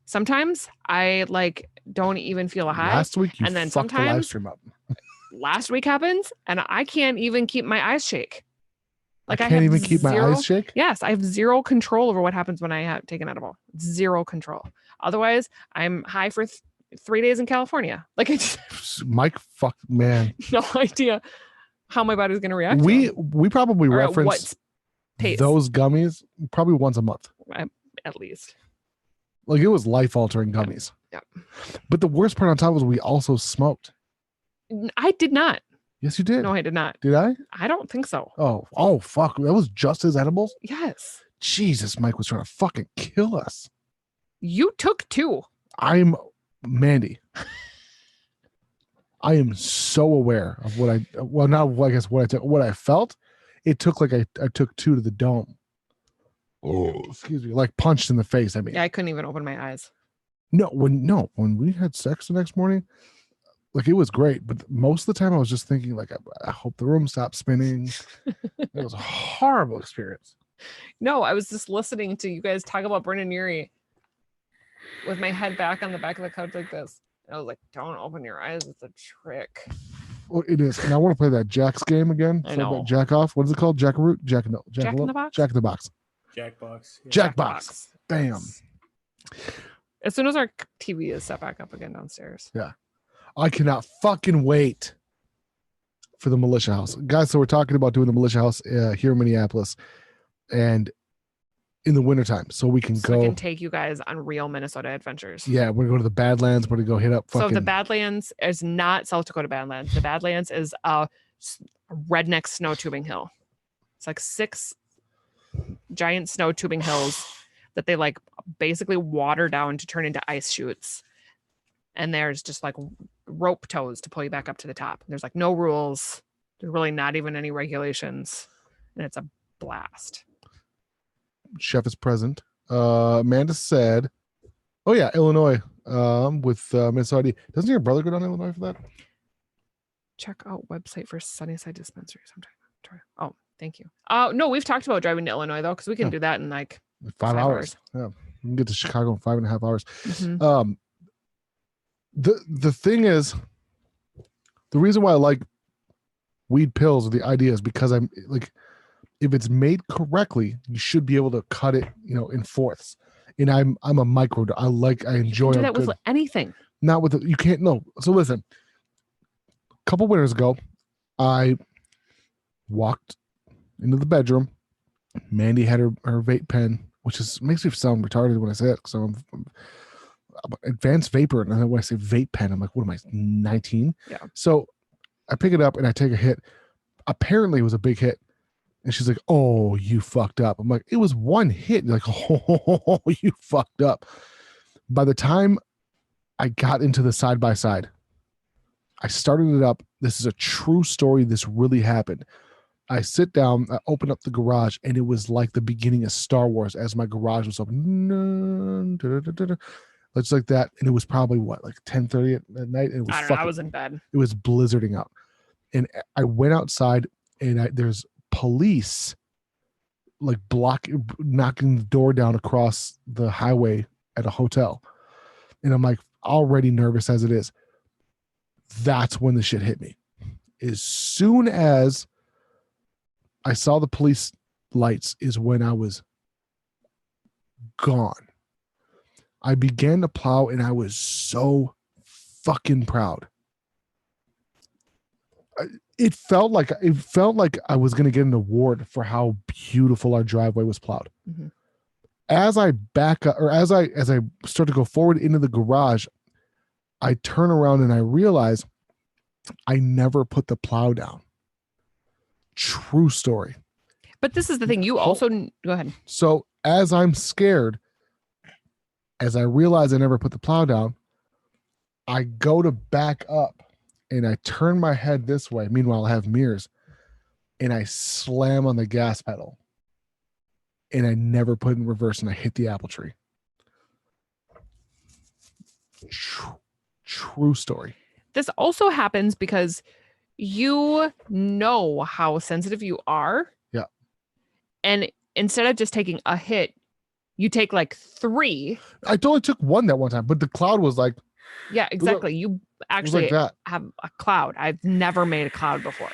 sometimes I like don't even feel a high. Last week you and then fucked the live sometimes stream up. last week happens and I can't even keep my eyes shake. Like I can't even keep my eyes shake. Yes, I have zero control over what happens when I have taken edible. Zero control. Otherwise, I'm high for 3 days in California. Like I just Mike, fuck, man. no idea how my body's going to react. We probably or reference pace. those gummies probably once a month. At least. Like it was life-altering gummies. Yeah. But the worst part on top was we also smoked. I did not. Yes, you did. No, I did not. Did I? I don't think so. Oh, fuck. That was just as edibles? Yes. Jesus, Mike was trying to fucking kill us. You took 2. I'm Mandy. I am so aware of what what I felt. It took like I took 2 to the dome. Oh, excuse me, like punched in the face. I mean, Yeah, I couldn't even open my eyes. When we had sex the next morning, like it was great, but most of the time I was just thinking like I hope the room stops spinning. It was a horrible experience. No, I was just listening to you guys talk about Brendan Urie with my head back on the back of the couch like this. And I was like, don't open your eyes. It's a trick. Well, it is. And I want to play that Jack's game again. I know. Jack off. What is it called? Jackaroot? Jack in the Box? Jackbox. Yeah. Jackbox. Bam. As soon as our TV is set back up again downstairs. Yeah. I cannot fucking wait for the Militia House. Guys, so we're talking about doing the Militia House here in Minneapolis and in the wintertime. So we can go. We can take you guys on real Minnesota adventures. Yeah, we're going to go to the Badlands. We're going to go hit up fucking. So the Badlands is not South Dakota Badlands. The Badlands is a redneck snow tubing hill. It's like 6 giant snow tubing hills that they like basically water down to turn into ice chutes. And there's just like rope tows to pull you back up to the top. There's like no rules. There's really not even any regulations. And it's a blast. Chef is present. Amanda said, oh yeah, Illinois with Minnesota. Doesn't your brother go down to Illinois for that? Check out website for Sunnyside Dispensary sometime. Oh, thank you. No, we've talked about driving to Illinois though, because we can do that in like 5 hours. Yeah, we can get to Chicago in 5.5 hours. Mm-hmm. The thing is, the reason why I like weed pills, or the idea, is because I'm like, if it's made correctly, you should be able to cut it, in fourths. And I'm a micro. I enjoy. You can do that with anything. Not with you can't. No. So listen, a couple winters ago, I walked into the bedroom. Mandy had her vape pen, which makes me sound retarded when I say it, because I'm advanced vapor, and then when I say vape pen, I'm like, what am I, 19? Yeah. So I pick it up and I take a hit. Apparently, it was a big hit, and she's like, "Oh, you fucked up." I'm like, "It was one hit." You're like, "Oh, you fucked up." By the time I got into the side by side, I started it up. This is a true story. This really happened. I sit down, I open up the garage, and it was like the beginning of Star Wars as my garage was open. Just like that. And it was probably like 10:30 at night. And it was I was in bed. It was blizzarding out. And I went outside, and there's police like knocking the door down across the highway at a hotel. And I'm like already nervous as it is. That's when the shit hit me. As soon as I saw the police lights is when I was gone. I began to plow, and I was so fucking proud. It felt like I was going to get an award for how beautiful our driveway was plowed. Mm-hmm. As I back up, or as I start to go forward into the garage, I turn around and I realize I never put the plow down. True story. But this is the thing. You also go ahead. So as I'm scared, as I realize I never put the plow down, I go to back up and I turn my head this way. Meanwhile, I have mirrors, and I slam on the gas pedal, and I never put in reverse, and I hit the apple tree. True story. This also happens because you know how sensitive you are. Yeah. And instead of just taking a hit, you take like 3. I only took one that one time, but the cloud was like. Yeah, exactly. You actually like have a cloud. I've never made a cloud before.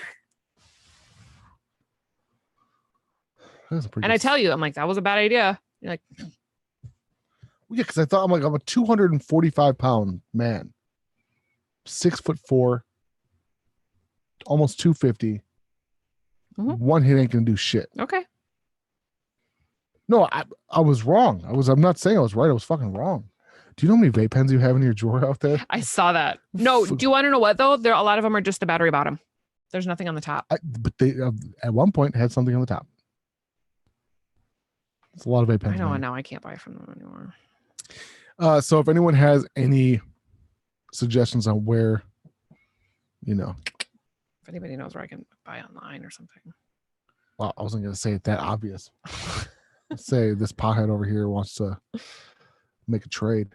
And I tell you, I'm like, that was a bad idea. You're like, yeah, because I thought I'm a 245-pound man, 6'4", almost 250. Mm-hmm. One hit ain't gonna do shit. Okay. No, I was wrong. I'm not saying I was right. I was fucking wrong. Do you know how many vape pens you have in your drawer out there? I saw that. No, do you want to know what though? A lot of them are just the battery bottom. There's nothing on the top. But they at one point had something on the top. It's a lot of vape pens. I know, and now I can't buy from them anymore. So if anyone has any suggestions on where, if anybody knows where I can buy online or something. Well, I wasn't going to say it that obvious. Let's say this pothead over here wants to make a trade.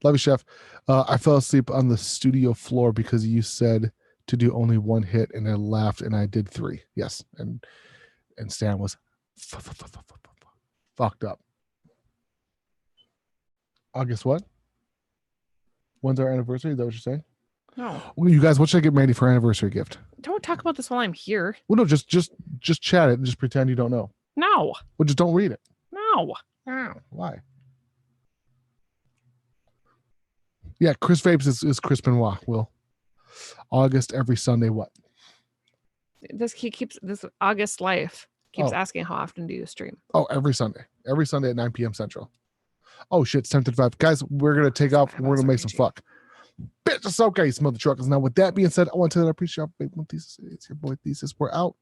Love you, chef. I fell asleep on the studio floor because you said to do only one hit, and I laughed, and I did 3. Yes, and Stan was fucked up. August what? When's our anniversary? Is that what you're saying? No. Well, you guys, what should I get Mandy for anniversary gift? Don't talk about this while I'm here. Well, no, just chat it and just pretend you don't know. No. Well, just don't read it. No. Why? Yeah, Chris Vapes is Chris Benoit. Will August every Sunday. What? This August life keeps asking how often do you stream? Oh, every Sunday at 9 p.m. Central. Oh shit, it's 10:55. Guys, we're gonna take off. We're gonna make some fuck. Bitch, it's okay. Smell the truckers. Now, with that being said, I want to tell you that I appreciate y'all. It's your boy Thesis. We're out.